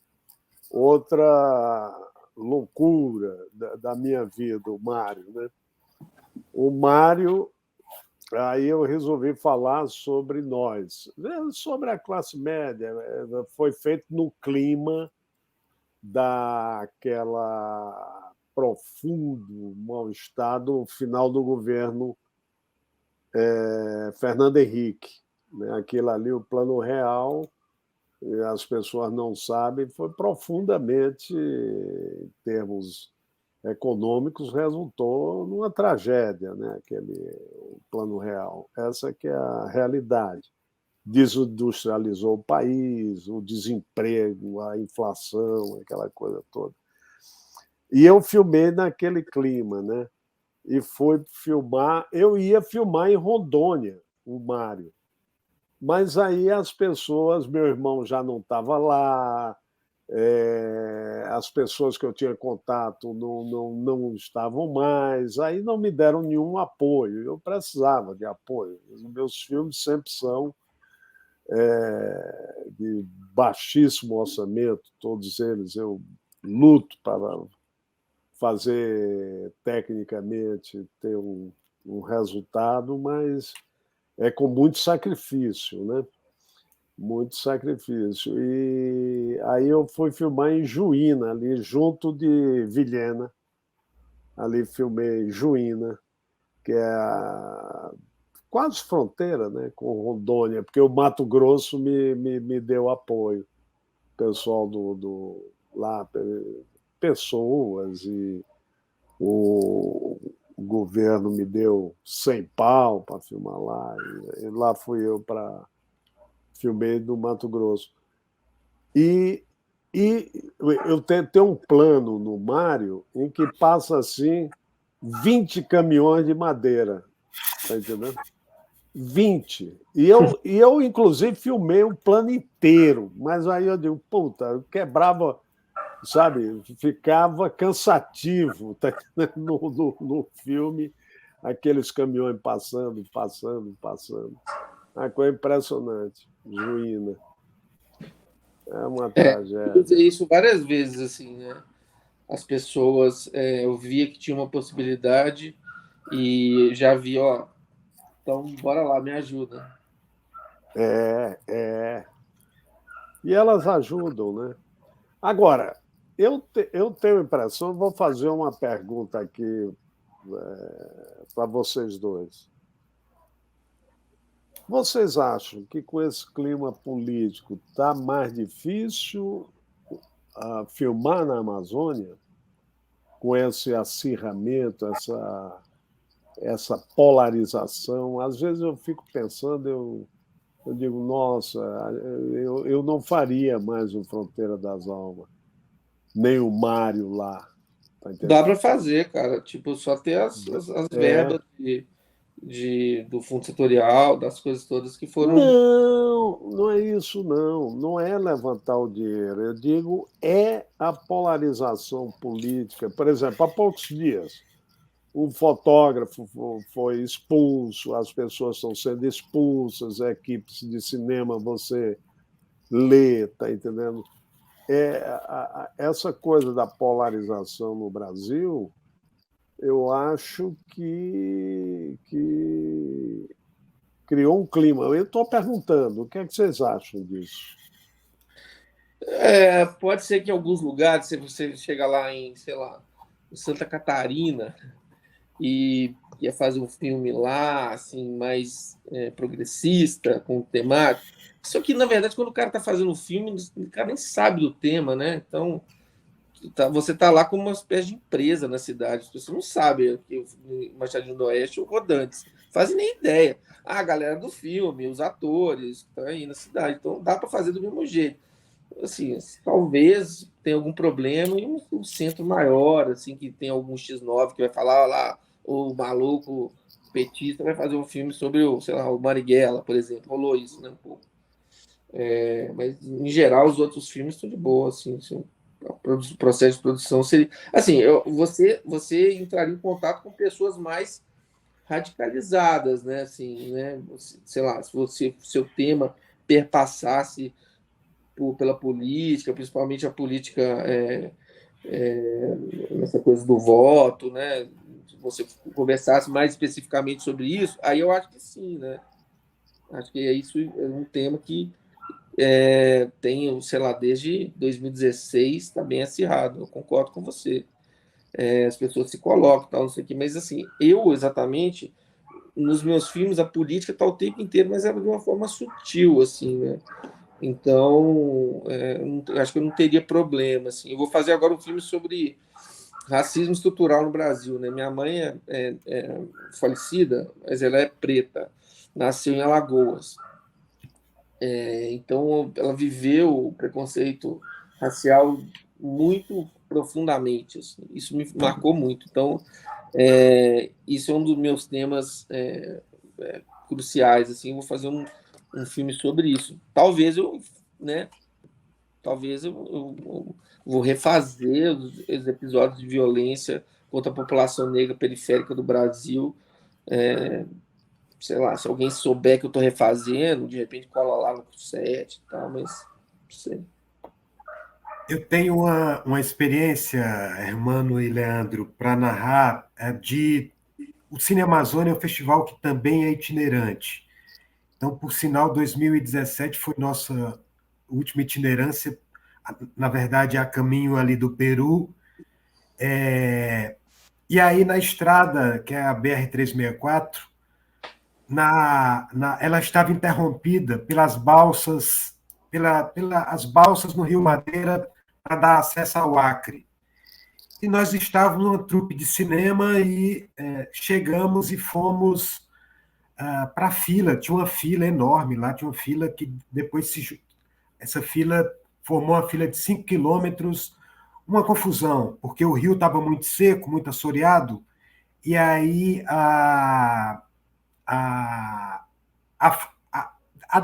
loucura da minha vida, o Mário, né? O Mário, aí eu resolvi falar sobre nós, sobre a classe média. Foi feito no clima daquela profundo mal-estar do final do governo Fernando Henrique. Aquilo ali, o Plano Real, as pessoas não sabem, foi profundamente, em termos econômicos, resultou numa tragédia, né? O Plano Real. Essa que é a realidade. Desindustrializou o país, o desemprego, a inflação, aquela coisa toda. E eu filmei naquele clima, né? E fui filmar. Eu ia filmar em Rondônia, o Mário. Mas aí as pessoas, meu irmão já não estava lá, as pessoas que eu tinha contato não estavam mais, aí não me deram nenhum apoio. Eu precisava de apoio. Os meus filmes sempre são de baixíssimo orçamento, todos eles. Eu luto para fazer tecnicamente ter um resultado, mas é com muito sacrifício, né? Muito sacrifício. E aí eu fui filmar em Juína, ali junto de Vilhena. Ali filmei Juína, que é quase fronteira, né, com Rondônia, porque o Mato Grosso me deu apoio. O pessoal lá, pessoas, e o governo me deu 100 pau para filmar lá. E lá fui eu para filmei no Mato Grosso. E eu tenho um plano no Mário em que passa assim 20 caminhões de madeira. Está entendendo? 20. E eu, inclusive, filmei um plano inteiro. Mas aí eu digo, puta, eu quebrava, sabe? Ficava cansativo, tá entendendo? No filme, aqueles caminhões passando. Uma coisa impressionante. Juína. É uma tragédia. Eu usei isso várias vezes, assim, né? As pessoas, eu via que tinha uma possibilidade e já vi, ó, então bora lá, me ajuda. E elas ajudam, né? Agora, eu tenho a impressão, vou fazer uma pergunta aqui para vocês dois. Vocês acham que com esse clima político está mais difícil filmar na Amazônia? Com esse acirramento, essa polarização? Às vezes eu fico pensando, eu digo, nossa, eu não faria mais o Fronteira das Almas, nem o Mário lá. Tá Dá para fazer, cara. Tipo, só ter as verbas do fundo setorial, das coisas todas que foram. Não é isso, não. Não é levantar o dinheiro. Eu digo, é a polarização política. Por exemplo, há poucos dias, um fotógrafo foi expulso, as pessoas estão sendo expulsas, equipes de cinema, você lê, está entendendo? Essa coisa da polarização no Brasil, eu acho que criou um clima. Eu estou perguntando, o que é que vocês acham disso? Pode ser que em alguns lugares, se você chega lá em, sei lá, em Santa Catarina e ia fazer um filme lá, assim, mais progressista, com temática. Só que, na verdade, quando o cara está fazendo um filme, o cara nem sabe do tema, né? Então, você está lá como uma espécie de empresa na cidade. As pessoas não sabem que o Machadinho do Oeste, o Rodantes, fazem nem ideia. A galera do filme, os atores, estão aí na cidade. Então, dá para fazer do mesmo jeito. Assim, talvez tenha algum problema em um centro maior, assim, que tem algum X9 que vai falar lá, o maluco petista vai fazer um filme sobre sei lá, o Marighella, por exemplo. Rolou isso, né? Um pouco. Mas, em geral, os outros filmes estão de boa, assim, o processo de produção seria... Assim, você entraria em contato com pessoas mais radicalizadas, né? Assim, né? Sei lá, se seu tema perpassasse pela política, principalmente a política nessa coisa do voto, né? Se você conversasse mais especificamente sobre isso, aí eu acho que sim, né? Acho que isso é um tema que tem, sei lá, desde 2016 está bem acirrado. Eu concordo com você. As pessoas se colocam, tal, não sei o quê, mas assim, eu exatamente nos meus filmes a política está o tempo inteiro, mas era de uma forma sutil, assim, né? Então, acho que eu não teria problema. Assim. Eu vou fazer agora um filme sobre racismo estrutural no Brasil. Né? Minha mãe é falecida, mas ela é preta, nasceu em Alagoas. Então, ela viveu o preconceito racial muito profundamente. Assim. Isso me marcou muito. Então, isso é um dos meus temas cruciais. Assim. Eu vou fazer um filme sobre isso. Talvez eu vou refazer os episódios de violência contra a população negra periférica do Brasil. Sei lá, se alguém souber que eu estou refazendo, de repente cola lá no set e tal, mas não sei. Eu tenho uma experiência, Hermano e Leandro, para narrar o Cine Amazônia é um festival que também é itinerante. Então, por sinal, 2017 foi nossa última itinerância, na verdade, a caminho ali do Peru. E aí, na estrada, que é a BR-364, ela estava interrompida pelas balsas, as balsas no Rio Madeira para dar acesso ao Acre. E nós estávamos numa trupe de cinema e chegamos e fomos para a fila. Tinha uma fila enorme lá, tinha uma fila que depois essa fila formou uma fila de 5 quilômetros, uma confusão, porque o rio estava muito seco, muito assoreado, e aí a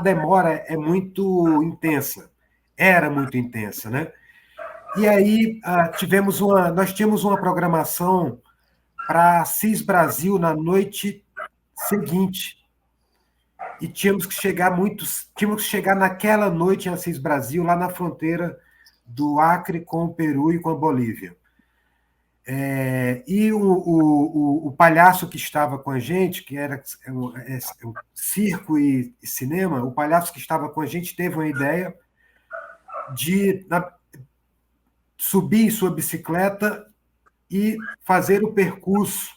demora é muito intensa, era muito intensa, né? E aí nós tínhamos uma programação para Assis Brasil na noite seguinte. E tínhamos que chegar naquela noite em Assis Brasil, lá na fronteira do Acre com o Peru e com a Bolívia. E o palhaço que estava com a gente, que era circo e cinema, o palhaço que estava com a gente teve uma ideia de subir em sua bicicleta e fazer o percurso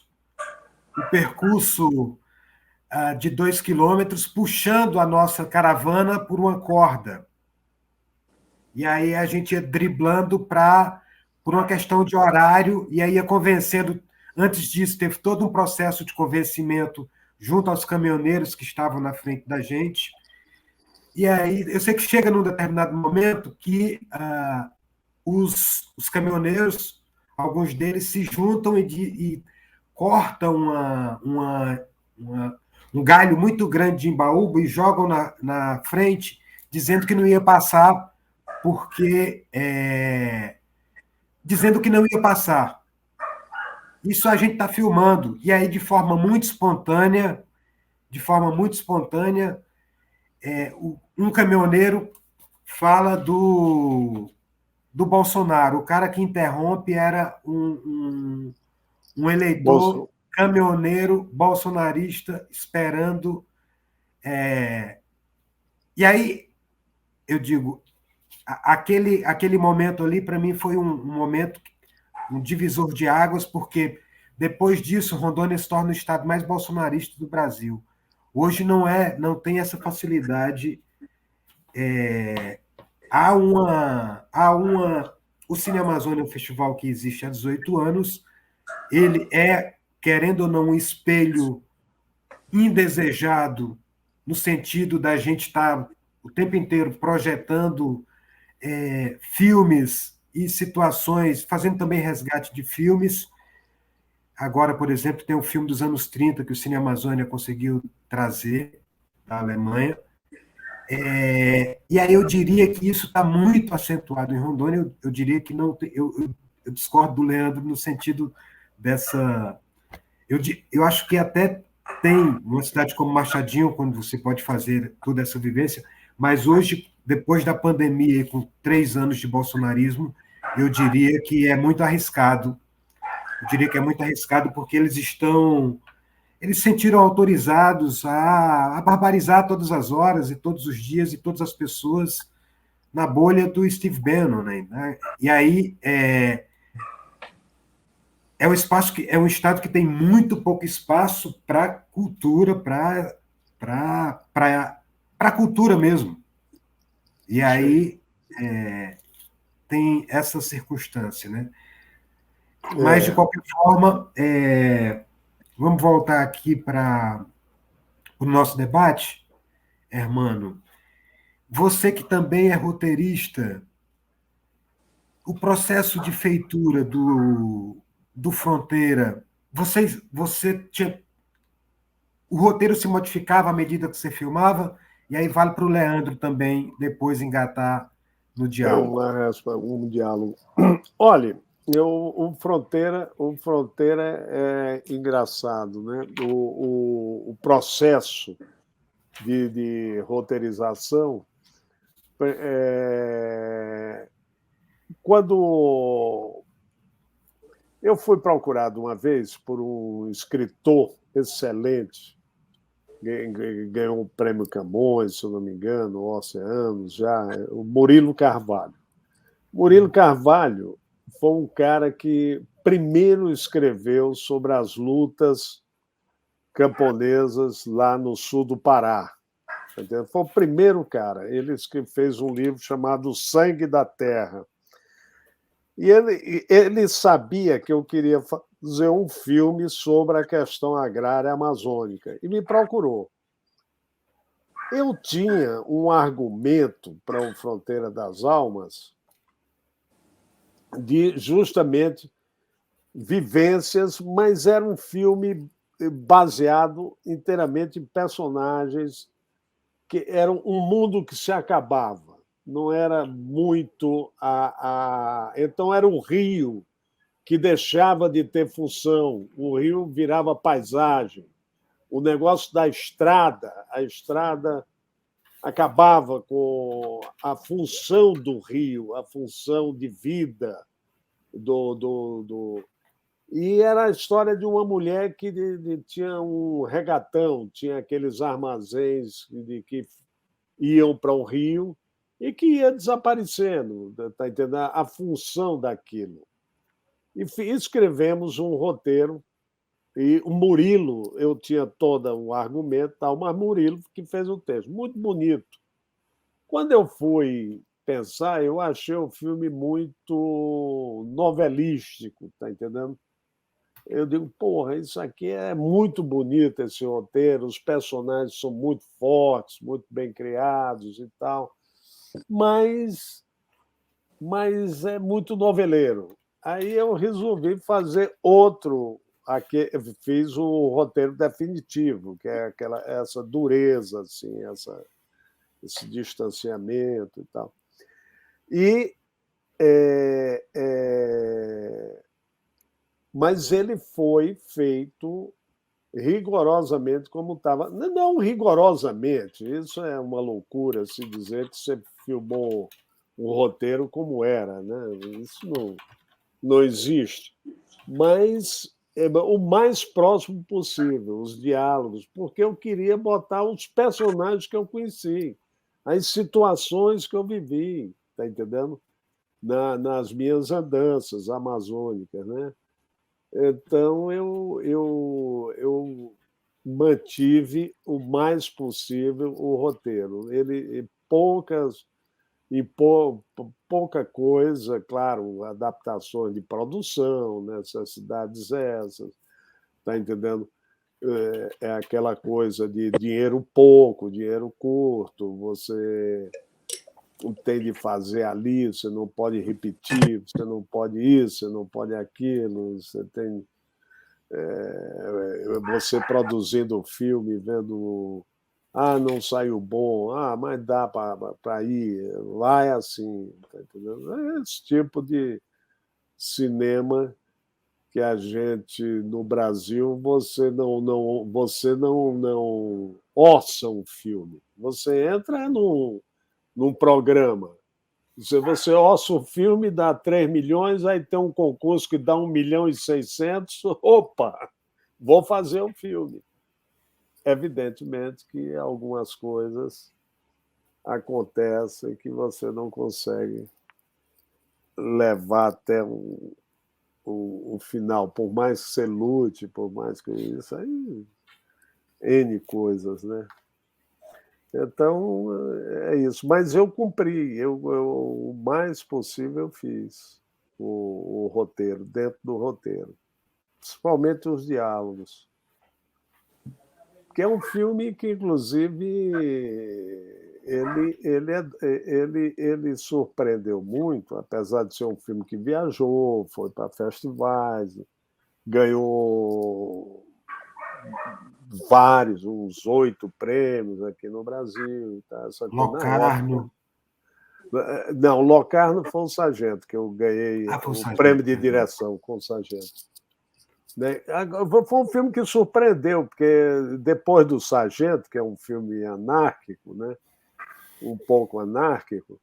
de 2 quilômetros, puxando a nossa caravana por uma corda. E aí a gente ia driblando por uma questão de horário, e aí ia convencendo. Antes disso, teve todo um processo de convencimento junto aos caminhoneiros que estavam na frente da gente. E aí, eu sei que chega num determinado momento que os caminhoneiros, alguns deles se juntam e cortam um galho muito grande de embaúba e jogam na frente, dizendo que não ia passar, dizendo que não ia passar. Isso a gente está filmando. E aí, de forma muito espontânea, um caminhoneiro fala do Bolsonaro. O cara que interrompe era um eleitor caminhoneiro bolsonarista esperando. E aí, eu digo, aquele momento ali, para mim, foi um momento, um divisor de águas, porque depois disso, Rondônia se torna o estado mais bolsonarista do Brasil. Hoje não tem essa facilidade. O Cine Amazônia é um festival que existe há 18 anos. Ele é, querendo ou não, um espelho indesejado, no sentido da gente estar o tempo inteiro projetando filmes e situações, fazendo também resgate de filmes. Agora, por exemplo, tem um filme dos anos 30 que o Cine Amazônia conseguiu trazer da Alemanha. E aí eu diria que isso está muito acentuado em Rondônia. Eu diria que não. Eu discordo do Leandro no sentido dessa. Eu acho que até tem uma cidade como Machadinho, quando você pode fazer toda essa vivência, mas hoje, depois da pandemia, com 3 anos de bolsonarismo, eu diria que é muito arriscado. Eu diria que é muito arriscado porque eles se sentiram autorizados a barbarizar todas as horas e todos os dias e todas as pessoas na bolha do Steve Bannon, né? E aí é um estado que tem muito pouco espaço para cultura, para cultura mesmo. E aí tem essa circunstância, né? Mas, de qualquer forma, vamos voltar aqui para o nosso debate, Hermano. Você que também é roteirista, o processo de feitura do Fronteira, você tinha... O roteiro se modificava à medida que você filmava, e aí vale para o Leandro também depois engatar no diálogo. Um diálogo. Olha, o Fronteira é engraçado, né? O processo de roteirização, quando eu fui procurado uma vez por um escritor excelente, ganhou o prêmio Camões, se eu não me engano, Oceanos, já, o Murilo Carvalho. Murilo Carvalho foi um cara que primeiro escreveu sobre as lutas camponesas lá no sul do Pará. Foi o primeiro cara. Ele fez um livro chamado Sangue da Terra. E ele sabia que eu queria fazer um filme sobre a questão agrária amazônica e me procurou. Eu tinha um argumento para o Fronteira das Almas de justamente vivências, mas era um filme baseado inteiramente em personagens que eram um mundo que se acabava. Não era muito Então era um rio que deixava de ter função, o rio virava paisagem. O negócio da estrada, a estrada acabava com a função do rio, a função de vida E era a história de uma mulher que tinha um regatão, tinha aqueles armazéns que iam para o rio e que ia desaparecendo, tá entendendo? A função daquilo. E escrevemos um roteiro, e o Murilo, eu tinha todo um argumento, tal, mas Murilo que fez o texto, muito bonito. Quando eu fui pensar, eu achei o filme muito novelístico, tá entendendo? Eu digo, porra, isso aqui é muito bonito, esse roteiro, os personagens são muito fortes, muito bem criados e tal, mas, mas é muito noveleiro. Aí eu resolvi fazer outro, aqui, fiz o roteiro definitivo, que é essa dureza, assim, esse distanciamento e tal. E mas ele foi feito rigorosamente como estava. Não rigorosamente, isso é uma loucura se dizer que você filmou um roteiro como era, né? Isso não existe. Mas o mais próximo possível, os diálogos, porque eu queria botar os personagens que eu conheci, as situações que eu vivi, tá entendendo? Nas minhas andanças amazônicas, né? Então, eu mantive o mais possível o roteiro. Ele pouca coisa, claro, adaptações de produção, necessidades essas, tá entendendo? É aquela coisa de dinheiro pouco, dinheiro curto, você tem de fazer ali, você não pode repetir, você não pode isso, você não pode aquilo, você tem você produzindo o filme, vendo não saiu bom, mas dá para ir, vai assim, tá entendendo? É esse tipo de cinema que a gente no Brasil você não orça um filme, você entra num programa. Se você orça o filme, dá 3 milhões, aí tem um concurso que dá 1.600.000, opa, vou fazer o filme. Evidentemente que algumas coisas acontecem que você não consegue levar até o final, por mais que você lute, por mais que isso aí, N coisas, né? Então, é isso. Mas eu cumpri, o mais possível eu fiz o roteiro, dentro do roteiro. Principalmente os diálogos. Que é um filme que, inclusive, ele surpreendeu muito, apesar de ser um filme que viajou, foi para festivais, ganhou vários, uns 8 prêmios aqui no Brasil. Tá? Locarno. Não, Locarno foi o Sargento, que eu ganhei o prêmio de direção com o Sargento. Foi um filme que surpreendeu, porque depois do Sargento, que é um filme anárquico, né? Um pouco anárquico,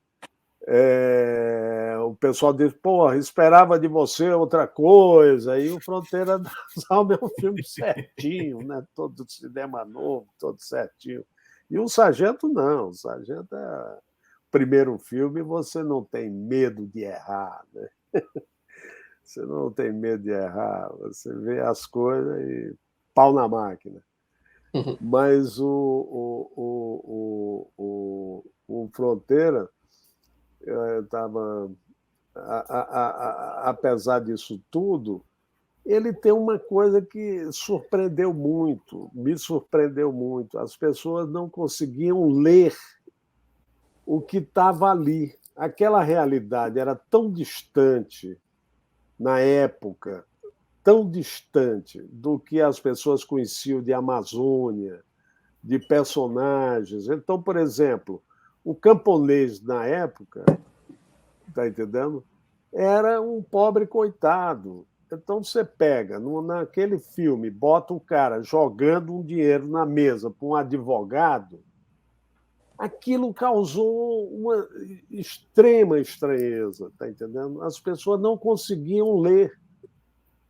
o pessoal diz, porra, esperava de você outra coisa, e o Fronteira das Almas é um filme certinho, né? Todo cinema novo, todo certinho. E o Sargento não, o Sargento é o primeiro filme, você não tem medo de errar, né? Você não tem medo de errar, você vê as coisas e pau na máquina. Mas o Fronteira estava, apesar disso tudo, ele tem uma coisa que surpreendeu muito, me surpreendeu muito. As pessoas não conseguiam ler o que estava ali. Aquela realidade era tão distante na época, tão distante do que as pessoas conheciam de Amazônia, de personagens. Então, por exemplo, o camponês na época, tá entendendo? Era um pobre coitado. Então você pega naquele filme, bota o cara jogando um dinheiro na mesa para um advogado, aquilo causou uma extrema estranheza, tá entendendo? As pessoas não conseguiam ler,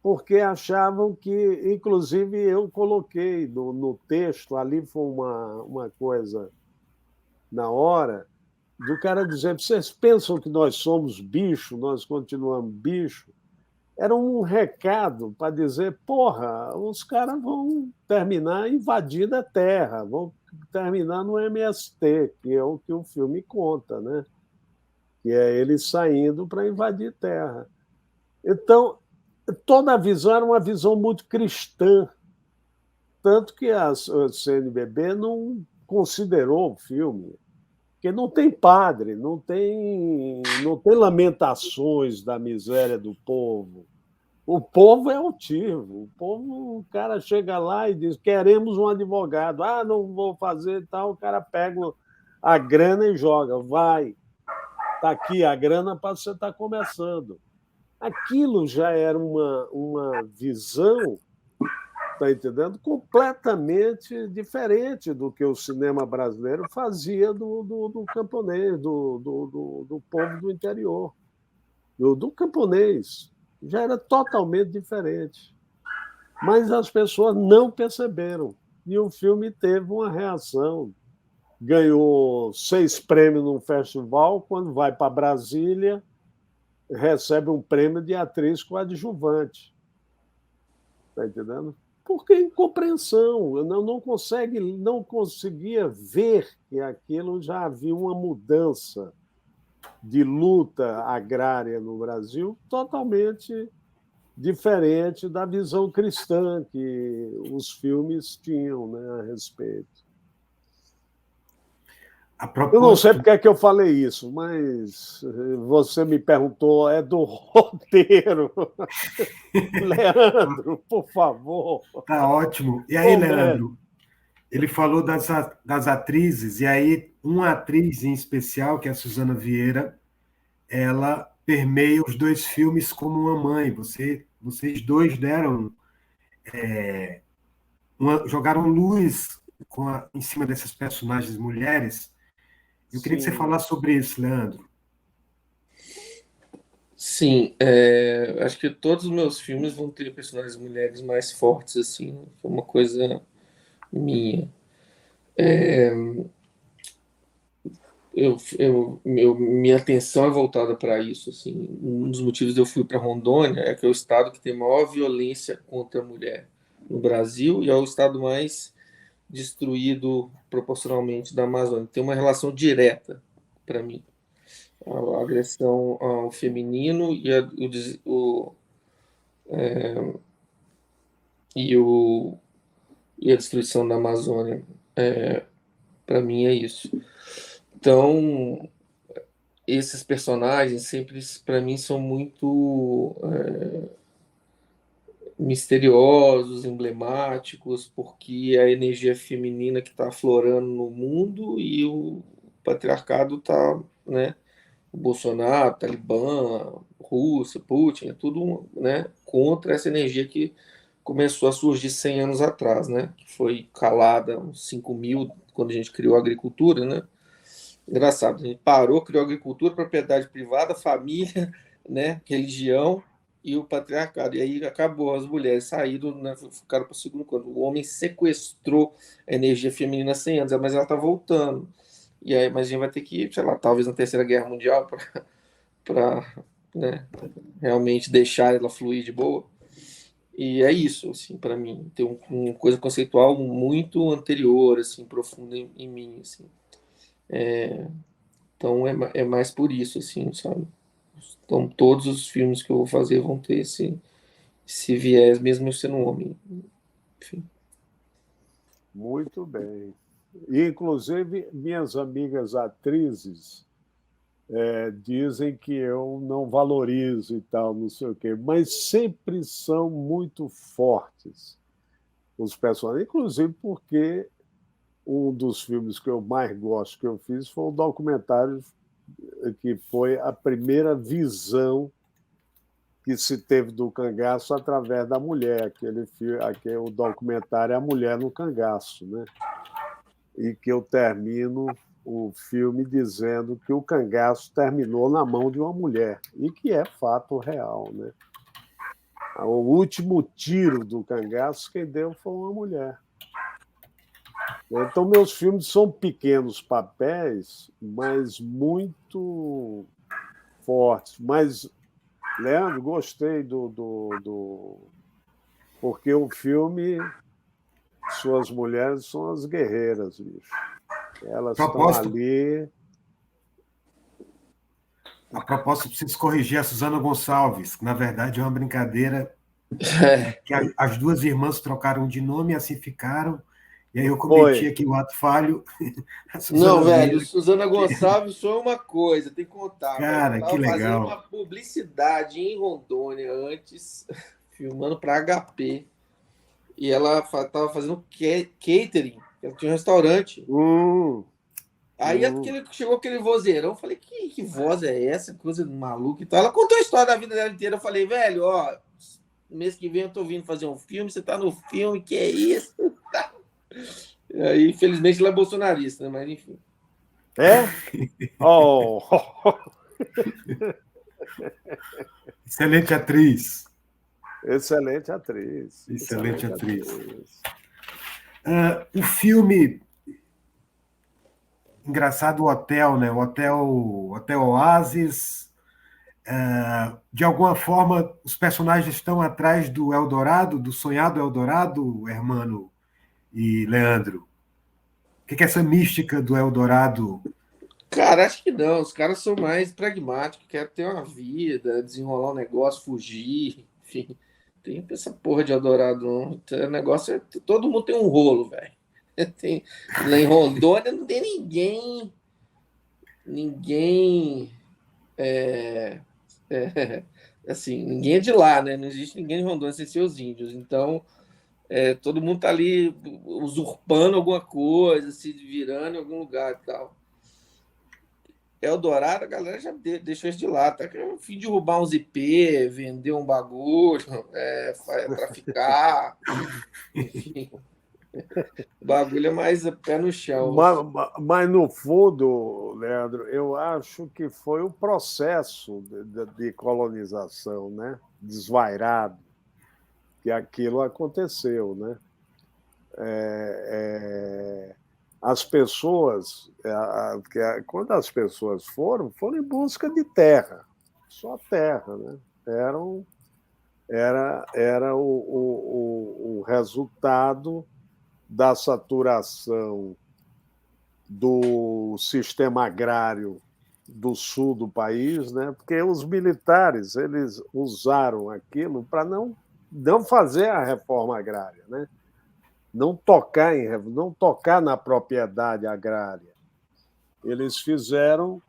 porque achavam que, inclusive eu coloquei no texto, ali foi uma coisa na hora, do cara dizer: vocês pensam que nós somos bicho, nós continuamos bicho? Era um recado para dizer: porra, os caras vão terminar invadindo a Terra, vão terminar no MST, que é o que o filme conta, né? Que é eles saindo para invadir Terra. Então, toda a visão era uma visão muito cristã, tanto que a CNBB não considerou o filme, porque não tem padre, não tem lamentações da miséria do povo. O povo é altivo. O povo, o cara chega lá e diz: queremos um advogado. Ah, não vou fazer tal. O cara pega a grana e joga. Vai, está aqui a grana para você estar começando. Aquilo já era uma visão, está entendendo? Completamente diferente do que o cinema brasileiro fazia do camponês, do povo do interior, do camponês. Já era totalmente diferente. Mas as pessoas não perceberam. E o filme teve uma reação. Ganhou 6 prêmios num festival, quando vai para Brasília, recebe um prêmio de atriz coadjuvante. Está entendendo? Porque incompreensão. Eu não conseguia ver que aquilo já havia uma mudança de luta agrária no Brasil totalmente diferente da visão cristã que os filmes tinham, né, a respeito. Eu não sei porque é que eu falei isso, mas você me perguntou, é do roteiro. Leandro, por favor. Tá ótimo. E aí, Leandro, ele falou das atrizes, e aí uma atriz em especial, que é a Suzana Vieira, ela permeia os 2 filmes como uma mãe. Vocês dois deram, jogaram luz em cima dessas personagens mulheres. Eu queria que você falasse sobre isso, Leandro. Sim, acho que todos os meus filmes vão ter personagens mulheres mais fortes, assim, é uma coisa minha. Minha atenção é voltada para isso, assim. Um dos motivos de eu fui para Rondônia é que é o estado que tem maior violência contra a mulher no Brasil e é o estado mais destruído proporcionalmente da Amazônia. Tem uma relação direta para mim. A agressão ao feminino e a destruição da Amazônia. Para mim é isso. Então, esses personagens sempre, para mim, são muito misteriosos, emblemáticos, porque é a energia feminina que está aflorando no mundo e o patriarcado está, né? O Bolsonaro, Talibã, Rússia, Putin, é tudo, né, contra essa energia que começou a surgir 100 anos atrás, né, que foi calada uns 5.000 quando a gente criou a agricultura, né. Engraçado, a gente parou, criou a agricultura, propriedade privada, família, né, religião e o patriarcado. E aí acabou, as mulheres saíram, né, ficaram para o segundo plano. O homem sequestrou a energia feminina há 100 anos, mas ela está voltando. E aí, mas a gente vai ter que, sei lá, talvez na Terceira Guerra Mundial para né, realmente deixar ela fluir de boa. E é isso, assim, para mim. Tem uma coisa conceitual muito anterior, assim, profunda em mim, assim. Então é mais por isso, assim, sabe? Então todos os filmes que eu vou fazer vão ter esse viés, mesmo eu sendo um homem. Enfim. Muito bem. Inclusive, minhas amigas atrizes dizem que eu não valorizo e tal, não sei o quê, mas sempre são muito fortes os personagens, inclusive porque um dos filmes que eu mais gosto que eu fiz foi um documentário que foi a primeira visão que se teve do cangaço através da mulher, aquele o documentário A Mulher no Cangaço, né? E que eu termino o filme dizendo que o cangaço terminou na mão de uma mulher, e que é fato real, né? O último tiro do cangaço quem deu foi uma mulher. Então, meus filmes são pequenos papéis, mas muito fortes. Mas, Leandro, gostei porque o filme, suas mulheres são as guerreiras, bicho. Elas estão ali. A propósito, preciso corrigir a Suzana Gonçalves, que na verdade é uma brincadeira que as duas irmãs trocaram de nome e assim ficaram. E aí eu cometi aqui o ato falho. Não, velho, Suzana Gonçalves foi uma coisa, tem que contar. Cara, velho. Eu que tava fazendo legal. uma publicidade em Rondônia antes, filmando para HP. E ela tava fazendo catering, ela tinha um restaurante. Aí chegou aquele vozeirão, eu falei, que voz é essa? Coisa maluca e tal. Ela contou a história da vida dela inteira. Eu falei, velho, ó, mês que vem eu tô vindo fazer um filme, você tá no filme, que é isso? E aí, infelizmente, ela é bolsonarista, né? Mas enfim. É? Oh! Excelente atriz. Excelente atriz. Excelente atriz. O filme... Engraçado o hotel, né? O Hotel Oasis. De alguma forma, os personagens estão atrás do Eldorado, do sonhado Eldorado, Hermano e Leandro. O que é essa mística do Eldorado? Cara, acho que não. Os caras são mais pragmáticos, querem ter uma vida, desenrolar um negócio, fugir, enfim. Tem essa porra de Eldorado, não. O negócio é... Todo mundo tem um rolo, velho. Lá em Rondônia não tem ninguém. Assim, ninguém é de lá, né? Não existe ninguém em Rondônia sem ser os índios. Então, todo mundo tá ali usurpando alguma coisa, se virando em algum lugar e tal. Eldorado, a galera já deixou isso de lado. Tá querendo fim de roubar uns IP, vender um bagulho, traficar. Enfim. O bagulho é mais pé no chão. Mas, no fundo, Leandro, eu acho que foi o processo de colonização, né? Desvairado, que aquilo aconteceu, né? As pessoas, quando as pessoas foram em busca de terra, só terra, né? Era o resultado da saturação do sistema agrário do sul do país, né? Porque os militares eles usaram aquilo para não fazer a reforma agrária, né? Não tocar na propriedade agrária. Eles fizeram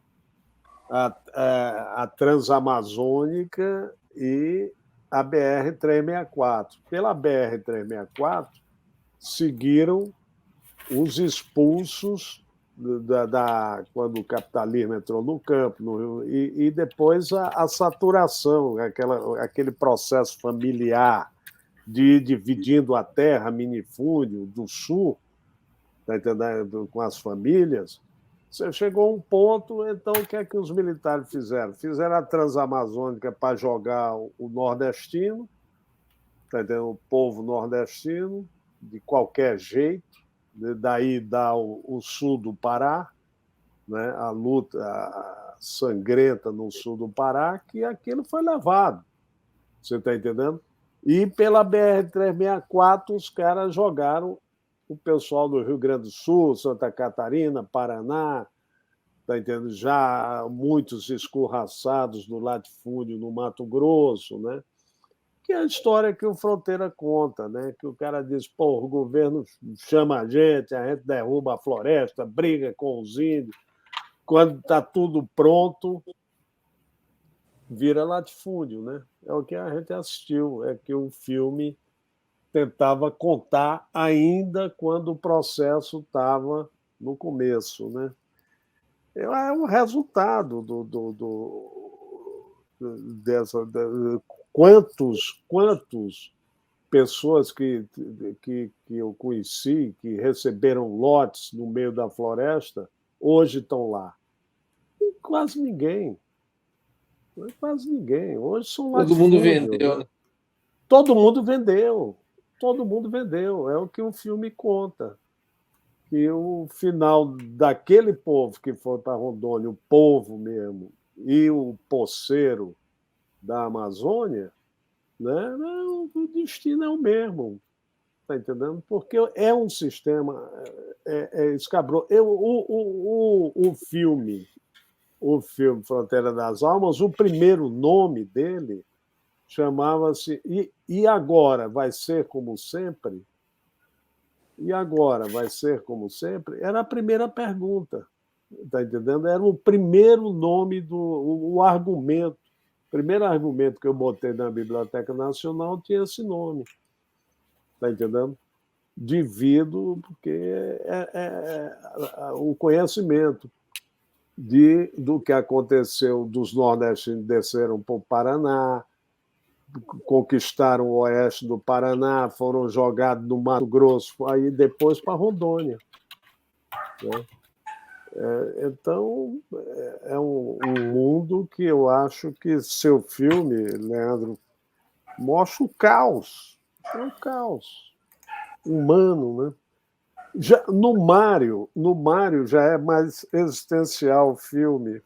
a Transamazônica e a BR-364. Pela BR-364, seguiram os expulsos quando o capitalismo entrou no campo, e depois a saturação, aquele processo familiar de ir dividindo a terra, minifúndio, do sul, tá entendendo? Com as famílias. Você chegou a um ponto, então o que é que os militares fizeram? Fizeram a Transamazônica para jogar o nordestino, tá entendendo? O povo nordestino, de qualquer jeito, daí dá o sul do Pará, né? A luta sangrenta no sul do Pará, que aquilo foi levado. Você está entendendo? E pela BR-364, os caras jogaram o pessoal do Rio Grande do Sul, Santa Catarina, Paraná, tá entendendo? Já muitos escorraçados no latifúndio no Mato Grosso, né? Que é a história que o Fronteira conta, né? Que o cara diz, pô, o governo chama a gente derruba a floresta, briga com os índios, quando está tudo pronto, vira latifúndio, né? É o que a gente assistiu, é que o filme tentava contar ainda quando o processo estava no começo, né? É um resultado dessa... Quantos pessoas que eu conheci, que receberam lotes no meio da floresta, hoje estão lá? E quase ninguém. Quase ninguém. Hoje são latifúndios. Todo mundo vendeu, né? Todo mundo vendeu. Todo mundo vendeu. É o que o filme conta. que o final daquele povo que foi para Rondônia, o povo mesmo, e o poceiro da Amazônia, né, o destino é o mesmo. Está entendendo? Porque é um sistema escabroso. O filme Fronteira das Almas, o primeiro nome dele chamava-se E Agora Vai Ser Como Sempre? E agora vai ser como sempre? Era a primeira pergunta. Está entendendo? Era o primeiro nome o argumento. O primeiro argumento que eu botei na Biblioteca Nacional tinha esse nome. Está entendendo? Devido, porque o conhecimento do que aconteceu, dos nordestinos desceram para o Paraná, conquistaram o oeste do Paraná, foram jogados no Mato Grosso, aí depois para Rondônia. Né? Então, é um mundo que eu acho que seu filme, Leandro, mostra o caos. É um caos humano, né? No Mário já é mais existencial o filme,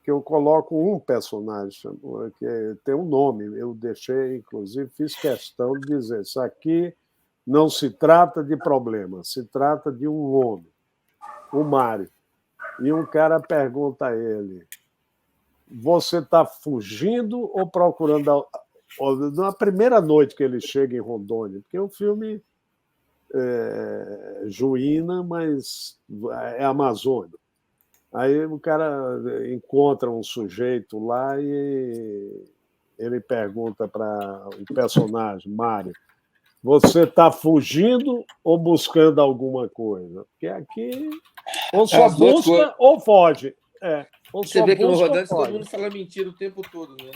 que eu coloco um personagem, que tem um nome. Eu deixei, inclusive, fiz questão de dizer: isso aqui não se trata de problema, se trata de um homem, o Mário. E um cara pergunta a ele: você está fugindo ou procurando... Na primeira noite que ele chega em Rondônia, porque o filme Juína, mas é Amazônia. Aí o cara encontra um sujeito lá e ele pergunta para o personagem, Mário: você está fugindo ou buscando alguma coisa? Porque aqui ou só busca ou foge. Ou você vê que no Rodante todo mundo fala mentira o tempo todo, né?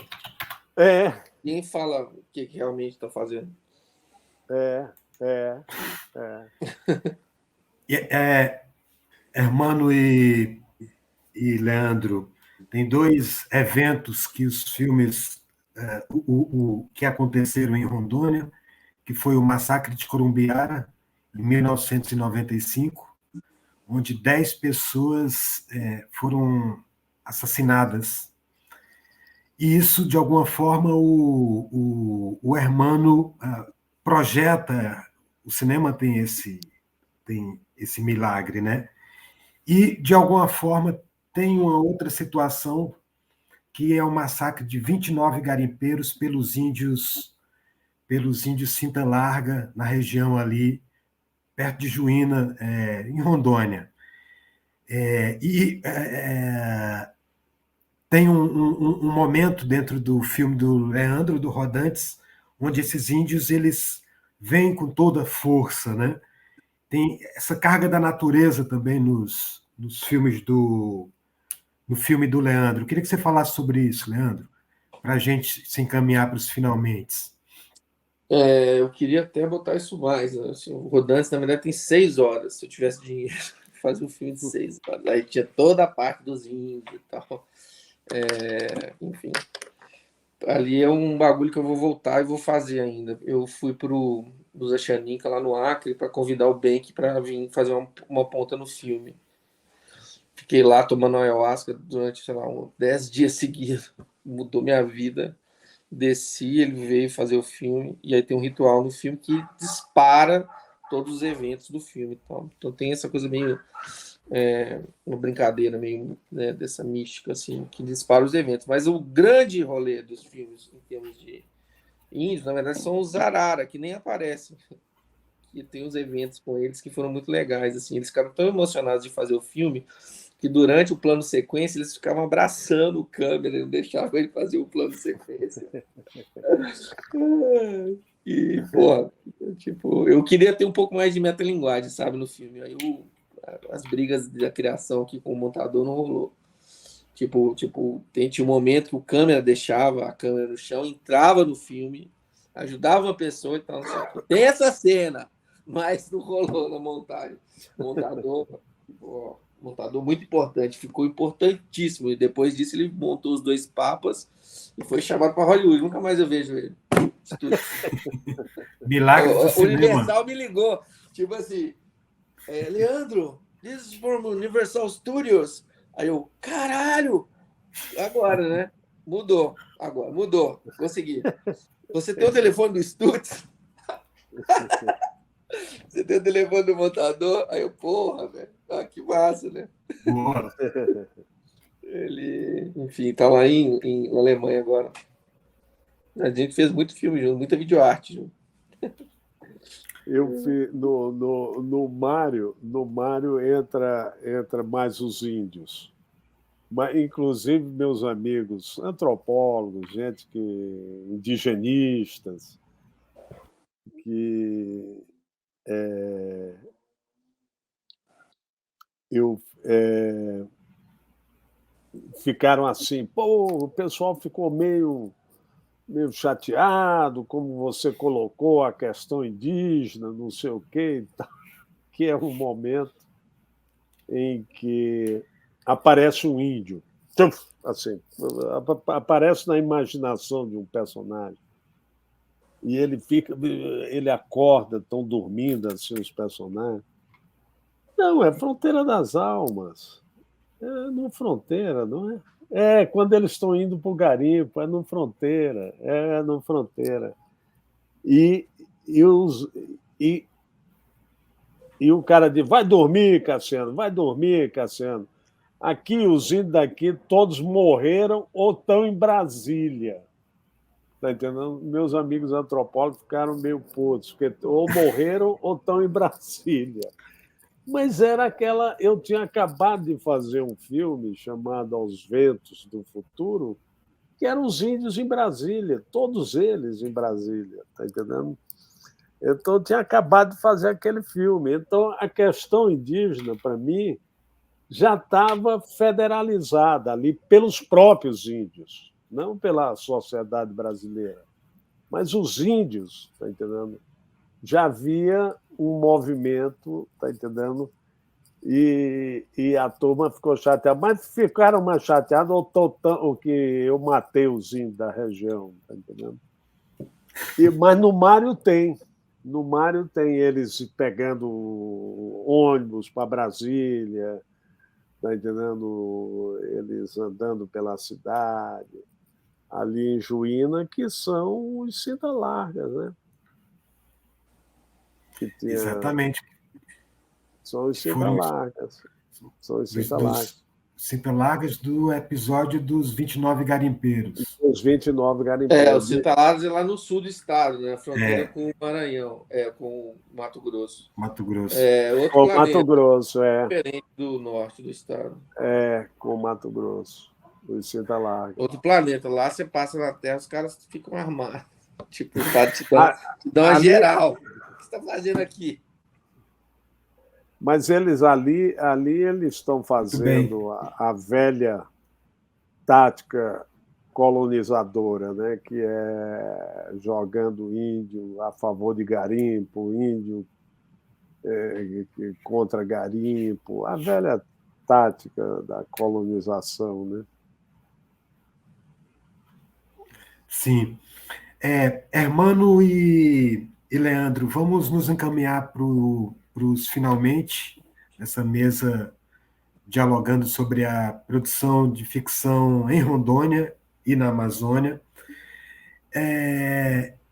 Ninguém fala o que realmente está fazendo. Hermano e Leandro, tem dois eventos que os filmes que aconteceram em Rondônia, que foi o massacre de Corumbiara, em 1995, onde 10 pessoas foram assassinadas. E isso, de alguma forma, o Hermano projeta. O cinema tem esse milagre, né? E, de alguma forma, tem uma outra situação, que é o massacre de 29 garimpeiros pelos índios Cinta Larga, na região ali, perto de Juína, em Rondônia. Tem um momento dentro do filme do Leandro, do Rodantes, onde esses índios eles vêm com toda a força, né? Tem essa carga da natureza também nos filmes no filme do Leandro. Eu queria que você falasse sobre isso, Leandro, para a gente se encaminhar para os finalmente. Eu queria até botar isso mais. Né? Assim, o Rodantes, na verdade, tem 6 horas. Se eu tivesse dinheiro, fazia um filme de 6 horas. Aí tinha toda a parte dos índios e tal. Enfim. Ali é um bagulho que eu vou voltar e vou fazer ainda. Eu fui pro Busa Xanica, lá no Acre, para convidar o Benck para vir fazer uma ponta no filme. Fiquei lá tomando ayahuasca durante, sei lá, 10 dias seguidos. Mudou minha vida. Desci, ele veio fazer o filme, e aí tem um ritual no filme que dispara todos os eventos do filme. Então tem essa coisa meio... uma brincadeira meio, né, dessa mística, assim, que dispara os eventos. Mas o grande rolê dos filmes, em termos de índios, na verdade, são os Arara, que nem aparecem. E tem uns eventos com eles que foram muito legais, assim. Eles ficaram tão emocionados de fazer o filme que durante o plano sequência eles ficavam abraçando o câmera, não deixavam ele fazer o plano sequência. E, porra, tipo, eu queria ter um pouco mais de metalinguagem, sabe, no filme. Aí as brigas da criação aqui com o montador não rolou. Tipo, tinha um momento que o câmera deixava a câmera no chão, entrava no filme, ajudava uma pessoa e tal. Tem essa cena, mas não rolou na montagem. Montador muito importante, ficou importantíssimo. E depois disso ele montou os 2 papas e foi chamado para Hollywood. Nunca mais eu vejo ele. Milagre do cinema. Universal me ligou. Tipo assim, Leandro, this is from Universal Studios. Aí eu, caralho! Agora, né? Mudou. Agora, mudou. Consegui. Você tem o telefone do estúdio? Você tem o telefone do montador? Aí eu, porra, velho. Ah, que massa, né? Boa. Ele, enfim, tá lá em Alemanha agora. A gente fez muito filme junto, muita videoarte junto. Eu fiz, no Mário entra mais os índios. Mas, inclusive, meus amigos antropólogos, gente indigenistas, que ficaram assim, pô, o pessoal ficou meio chateado, como você colocou a questão indígena, não sei o quê, que é um momento em que aparece um índio, assim, aparece na imaginação de um personagem, e ele acorda, estão dormindo assim os personagens. Não, é Fronteira das Almas. É no Fronteira, não é? É, quando eles estão indo para o garimpo, é no Fronteira. E o cara diz, vai dormir, Cassiano. Aqui, os índios daqui, todos morreram ou estão em Brasília. Tá entendendo? Meus amigos antropólogos ficaram meio putos, porque ou morreram ou estão em Brasília. Mas era aquela. Eu tinha acabado de fazer um filme chamado Aos Ventos do Futuro, que eram os índios em Brasília, todos eles em Brasília, tá entendendo? Então, eu tinha acabado de fazer aquele filme. Então, a questão indígena, para mim, já estava federalizada ali pelos próprios índios, não pela sociedade brasileira. Mas os índios, tá entendendo? Já havia um movimento, tá entendendo? E a turma ficou chateada. Mas ficaram mais chateados o que eu matei os índios da região, tá entendendo? Mas no Mário tem. No Mário tem eles pegando ônibus para Brasília, tá entendendo? Eles andando pela cidade, ali em Juína, que são os Cinta Largas, né? Exatamente. São os Cinta Largas. Cinta Largas do episódio dos 29 garimpeiros. Os 29 garimpeiros. O Cinta Largas é lá no sul do estado, né? Fronteira com o Maranhão, com o Mato Grosso. Mato Grosso. Com Mato Grosso, diferente do norte do estado. Com Mato Grosso. Os Cinta Largas. Outro planeta. Lá você passa na Terra, os caras ficam armados. Tipo, para te dar uma geral. O que você está fazendo aqui? Mas eles ali eles estão fazendo a velha tática colonizadora, né? Que é jogando índio a favor de garimpo, índio contra garimpo, a velha tática da colonização, né? Sim. Hermano e Leandro, vamos nos encaminhar para os finalmente, essa mesa dialogando sobre a produção de ficção em Rondônia e na Amazônia.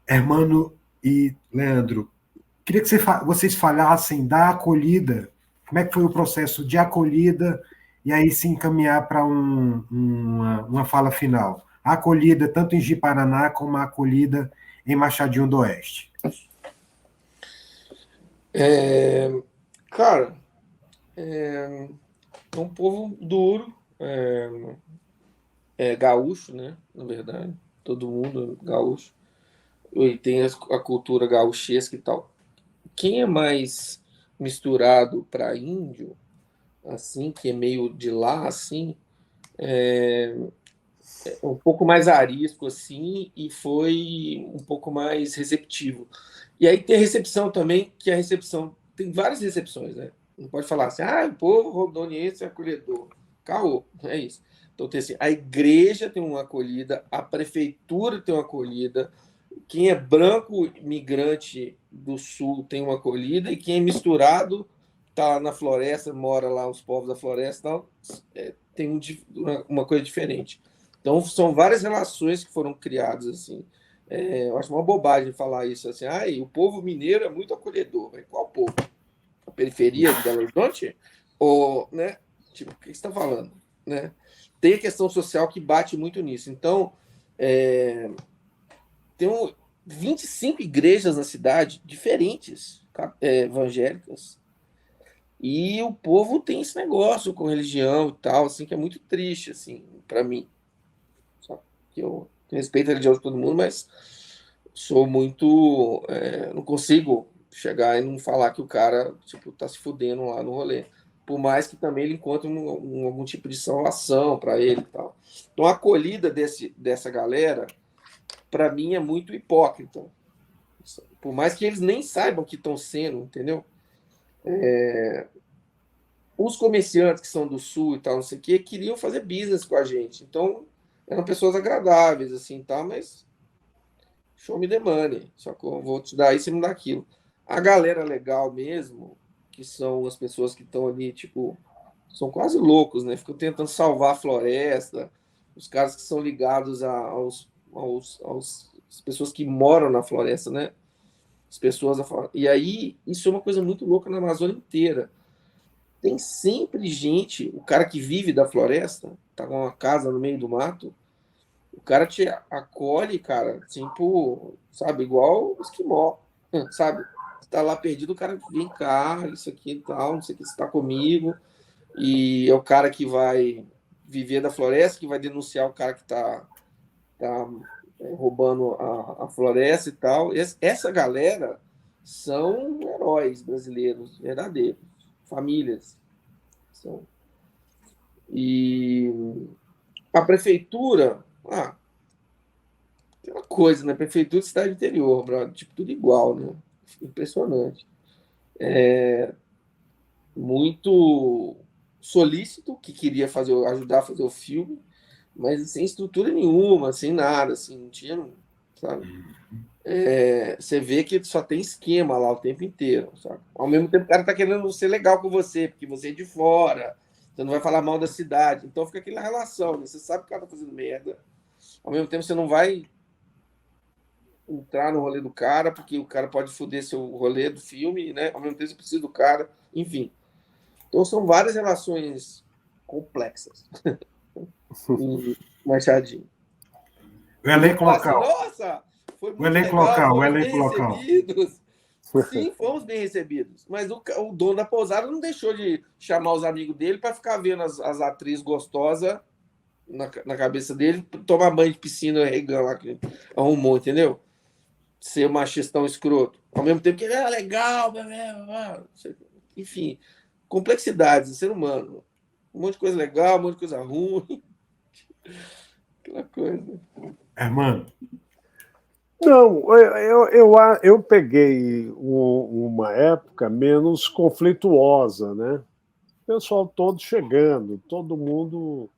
Hermano e Leandro, queria que vocês falassem da acolhida, como é que foi o processo de acolhida, e aí se encaminhar para uma fala final. A acolhida tanto em Ji-Paraná como a acolhida em Machadinho do Oeste. Cara, é um povo duro, gaúcho, né? Na verdade, todo mundo é gaúcho. E tem a cultura gaúchesca e tal. Quem é mais misturado para índio, assim, que é meio de lá, assim, é um pouco mais arisco, assim, e foi um pouco mais receptivo. E aí tem a recepção também, que a recepção... Tem várias recepções, né? Não pode falar assim, o povo rondoniense é acolhedor. Caô, é isso. Então tem assim, a igreja tem uma acolhida, a prefeitura tem uma acolhida, quem é branco migrante do sul tem uma acolhida, e quem é misturado tá na floresta, mora lá os povos da floresta, tal, tem uma coisa diferente. Então, são várias relações que foram criadas, assim. Eu acho uma bobagem falar isso, assim, o povo mineiro é muito acolhedor. Mas qual povo? A periferia de Belo Horizonte? Ou, né? Tipo, o que você está falando? Né? Tem a questão social que bate muito nisso. Então, tem 25 igrejas na cidade, diferentes, evangélicas, e o povo tem esse negócio com religião e tal, assim, que é muito triste, assim, para mim. Só que eu respeito a religião de todo mundo, mas sou muito... não consigo chegar e não falar que o cara, tipo, tá se fudendo lá no rolê. Por mais que também ele encontre algum tipo de salvação para ele e tal. Então, a acolhida dessa galera, para mim, é muito hipócrita. Por mais que eles nem saibam que estão sendo, entendeu? Os comerciantes que são do sul e tal, não sei o quê, queriam fazer business com a gente. Então, eram pessoas agradáveis, assim, tá? Mas show me the money. Só que eu vou te dar isso e não dá aquilo. A galera legal mesmo, que são as pessoas que estão ali, tipo, são quase loucos, né? Ficam tentando salvar a floresta. Os caras que são ligados às pessoas que moram na floresta, né? As pessoas da floresta. E aí, isso é uma coisa muito louca na Amazônia inteira. Tem sempre gente, o cara que vive da floresta, tá com uma casa no meio do mato, o cara te acolhe, cara, tipo, sabe, igual o esquimó, sabe? Você tá lá perdido, o cara vem cá, isso aqui e tal, não sei o que, você tá comigo, e é o cara que vai viver da floresta, que vai denunciar o cara que tá roubando a floresta e tal. Essa galera são heróis brasileiros, verdadeiros, famílias. E a prefeitura, tem uma coisa, né? Prefeitura de cidade interior, brother, tipo, tudo igual, né? Impressionante. Muito solícito, que queria ajudar a fazer o filme, mas sem estrutura nenhuma, sem nada, assim, não tinha, sabe? Você vê que só tem esquema lá o tempo inteiro, sabe? Ao mesmo tempo, o cara tá querendo ser legal com você, porque você é de fora, você não vai falar mal da cidade, então fica aquela relação, né? Você sabe que o cara tá fazendo merda, ao mesmo tempo você não vai entrar no rolê do cara, porque o cara pode foder seu rolê do filme, né? Ao mesmo tempo você precisa do cara, enfim. Então são várias relações complexas. Machadinho. O elenco local. Nossa, foi muito O elenco legal, local, o fomos elenco bem local. recebidos. Sim, fomos bem recebidos. Mas o dono da pousada não deixou de chamar os amigos dele para ficar vendo as atrizes gostosas na cabeça dele, tomar banho de piscina regando lá que arrumou, entendeu? Ser machistão escroto. Ao mesmo tempo que ele é legal, enfim, complexidades do ser humano. Um monte de coisa legal, um monte de coisa ruim. Aquela coisa. Armando. Não, eu peguei uma época menos conflituosa, né? O pessoal todo chegando, todo mundo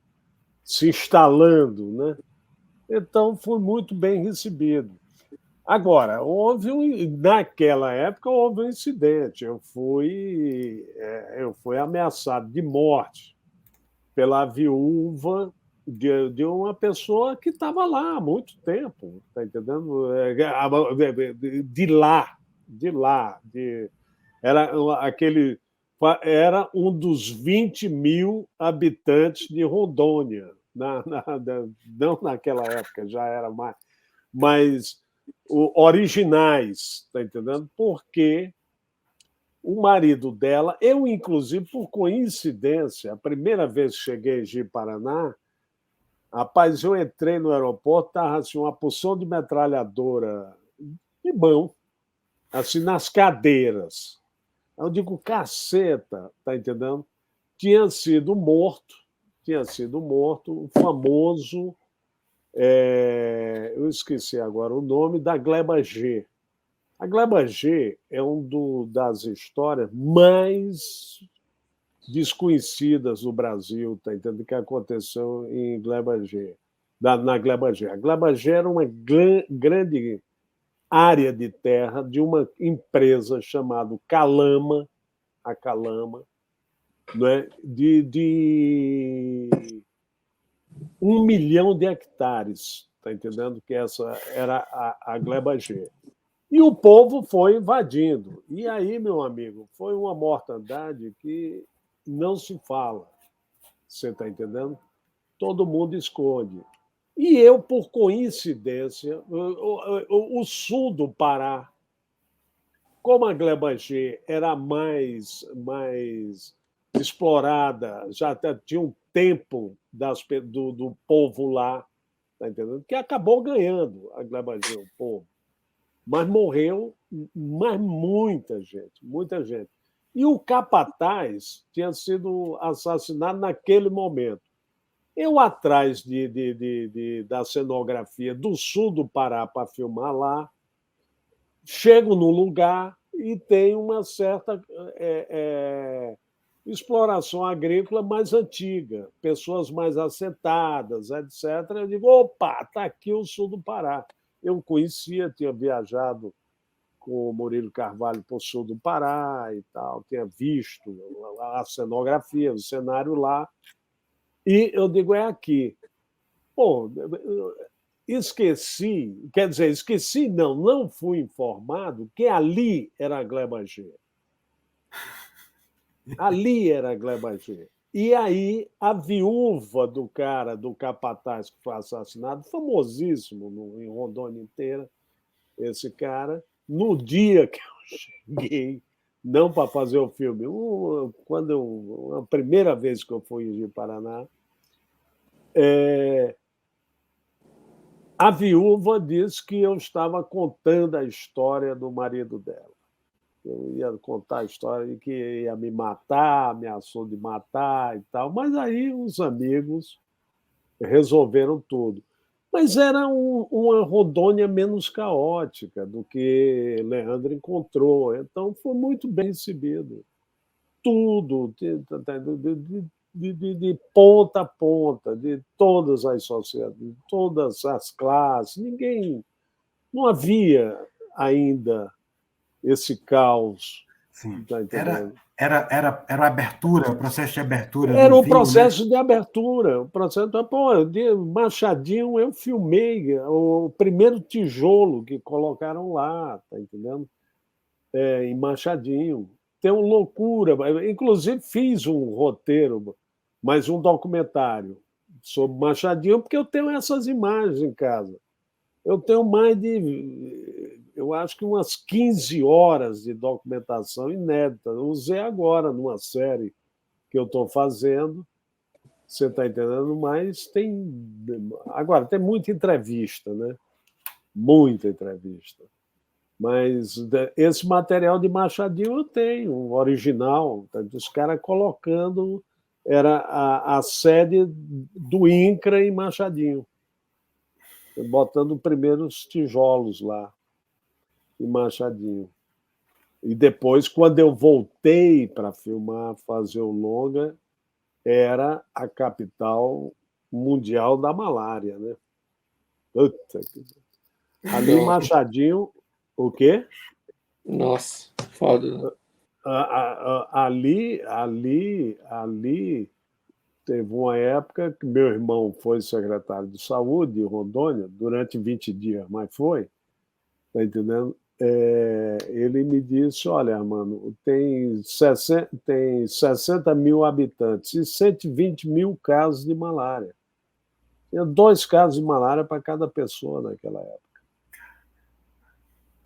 se instalando, né? Então, fui muito bem recebido. Agora, naquela época houve um incidente. Eu fui ameaçado de morte pela viúva de uma pessoa que estava lá há muito tempo, tá entendendo? Era um dos 20 mil habitantes de Rondônia, não naquela época, já era mais, mas originais, tá entendendo? Porque o marido dela, eu, inclusive, por coincidência, a primeira vez que cheguei em Ji-Paraná, rapaz, eu entrei no aeroporto, estava assim, uma porção de metralhadora de mão, assim, nas cadeiras. Eu digo, caceta, tá entendendo? Tinha sido morto o famoso, eu esqueci agora o nome, da Gleba G. A Gleba G é das histórias mais desconhecidas do Brasil, tá entendendo? Que aconteceu em Gleba G, na Gleba G. A Gleba G era uma grande área de terra de uma empresa chamada Calama, a Calama, né, de 1 milhão de hectares, tá entendendo? Que essa era a gleba G. E o povo foi invadindo. E aí, meu amigo, foi uma mortandade que não se fala. Você está entendendo? Todo mundo esconde. E eu, por coincidência, o sul do Pará, como a gleba G era mais explorada, já tinha um tempo do povo lá, tá entendendo? Que acabou ganhando a gleba G, o povo. Mas morreu muita gente, muita gente. E o capataz tinha sido assassinado naquele momento. Eu, atrás da cenografia do sul do Pará para filmar lá, chego no lugar e tem uma certa exploração agrícola mais antiga, pessoas mais assentadas, etc. Eu digo, opa, está aqui o sul do Pará. Eu conhecia, tinha viajado com o Murilo Carvalho para o sul do Pará e tal, tinha visto a cenografia, o cenário lá, e eu digo, é aqui. Pô, esqueci não fui informado que ali era a gleba G. Ali era a gleba G. E aí a viúva do cara, do capataz que foi assassinado, famosíssimo em Rondônia inteira, esse cara, no dia que eu cheguei, não para fazer o filme, a primeira vez que eu fui em Paraná, a viúva disse que eu estava contando a história do marido dela. Eu ia contar a história de que ia me matar, ameaçou de matar e tal, mas aí os amigos resolveram tudo. Mas era uma Rondônia menos caótica do que Leandro encontrou, então foi muito bem recebido. Tudo, de ponta a ponta, de todas as sociedades, de todas as classes. Não havia ainda esse caos. Sim. Tá entendendo? Era abertura, o processo de abertura. Era um vinho, processo né? de abertura. O processo, de Machadinho, eu filmei o primeiro tijolo que colocaram lá, tá entendendo? Em Machadinho. Tem uma loucura. Inclusive, fiz um roteiro, mas um documentário sobre Machadinho, porque eu tenho essas imagens em casa. Eu tenho eu acho que umas 15 horas de documentação inédita. Eu usei agora numa série que eu estou fazendo, você está entendendo? Mas agora, tem muita entrevista, né? Muita entrevista. Mas esse material de Machadinho eu tenho, o original, os caras colocando, era a sede do INCRA em Machadinho, botando os primeiros tijolos lá em Machadinho. E depois, quando eu voltei para filmar, fazer o longa, era a capital mundial da malária, né? Puta que... Ali em Machadinho, o quê? Nossa, foda, né? Ali teve uma época que meu irmão foi secretário de saúde em Rondônia durante 20 dias, mas foi, tá entendendo? Ele me disse, olha, mano, tem 60 mil habitantes e 120 mil casos de malária. Tinha 2 casos de malária para cada pessoa naquela época.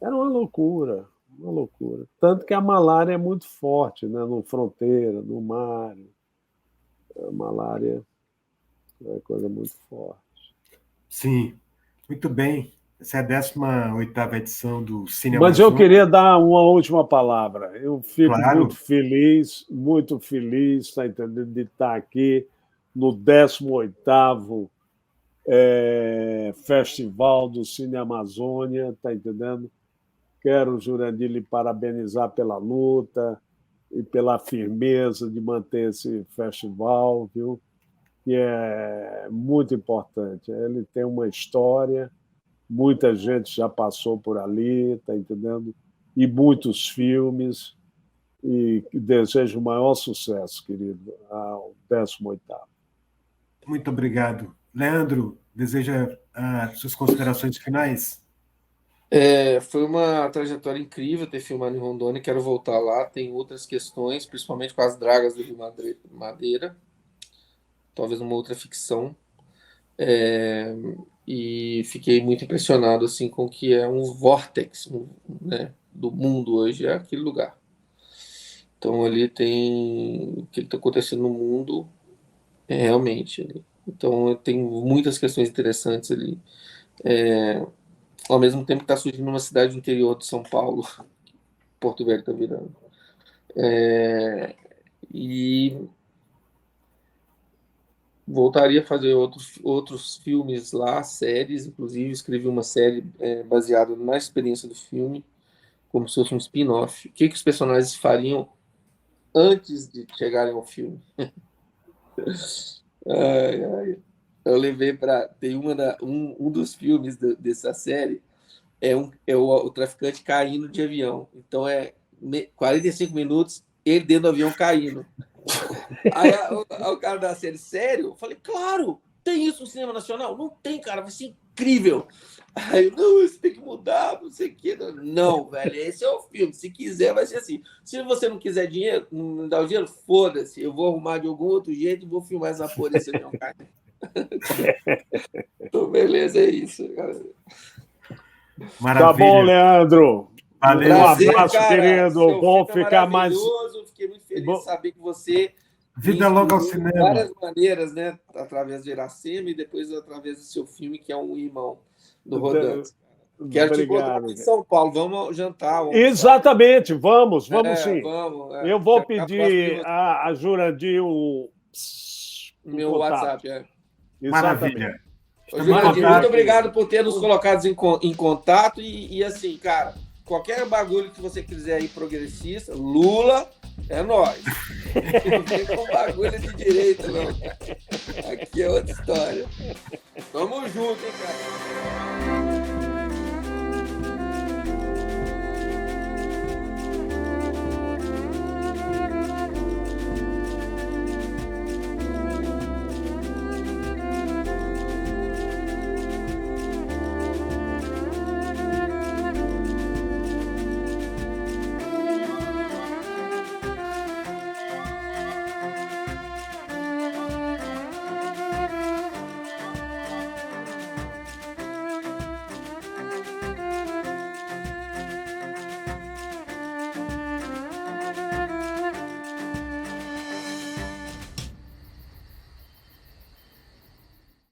Era uma loucura. Uma loucura. Tanto que a malária é muito forte, né? No fronteira, no mar. A malária é uma coisa muito forte. Sim, muito bem. Essa é a 18ª edição do Cine Mas eu Amazônia. queria dar uma última palavra. Eu fico Claro. muito feliz, tá entendendo, de estar aqui no 18º Festival do Cine Amazônia, tá entendendo? Quero, Jurandir, lhe parabenizar pela luta e pela firmeza de manter esse festival, viu? Que é muito importante. Ele tem uma história, muita gente já passou por ali, tá entendendo? E muitos filmes. e desejo o maior sucesso, querido, ao 18º. Muito obrigado. Leandro, deseja suas considerações finais? Foi uma trajetória incrível ter filmado em Rondônia, quero voltar lá. Tem outras questões, principalmente com as dragas do Rio Madeira, talvez uma outra ficção. E fiquei muito impressionado assim, com o que é um vórtex, né, do mundo hoje, é aquele lugar. Então ali tem o que está acontecendo no mundo, realmente. Ali. Então tem muitas questões interessantes ali. Ao mesmo tempo que está surgindo uma cidade do interior de São Paulo, Porto Velho está virando. E voltaria a fazer outros filmes lá, séries, inclusive escrevi uma série baseada na experiência do filme, como se fosse um spin-off. O que os personagens fariam antes de chegarem ao filme? Eu levei para... Tem um dos filmes dessa série, é o traficante caindo de avião. Então 45 minutos, ele dentro do avião caindo. Aí o cara da série, sério? Eu falei, claro, tem isso no cinema nacional? Não tem, cara, vai ser incrível. Aí, não, isso tem que mudar, não sei o quê. Não, velho, esse é o filme. Se quiser, vai ser assim. Se você não quiser dinheiro, não me dá o dinheiro, foda-se. Eu vou arrumar de algum outro jeito e vou filmar essa porra desse avião caindo. Então, beleza, é isso, cara. Maravilha. Tá bom, Leandro. Valeu. Prazer, um abraço, cara, querido. Bom ficar mais. Fiquei muito feliz de saber que você. Vida longa ao cinema. De várias maneiras, né? Através de Iracema e depois através do seu filme, que é um irmão do Rodantes. Quero te encontrar em São Paulo. Vamos jantar. Exatamente, vamos sim. Vamos, Eu vou pedir a Jurandir o meu WhatsApp. Maravilha. Jurandir, muito obrigado por ter nos colocado em contato e assim, cara, qualquer bagulho que você quiser aí progressista, Lula, é nóis. Não tem com bagulho de direita, não. Aqui é outra história. Tamo junto, hein, cara.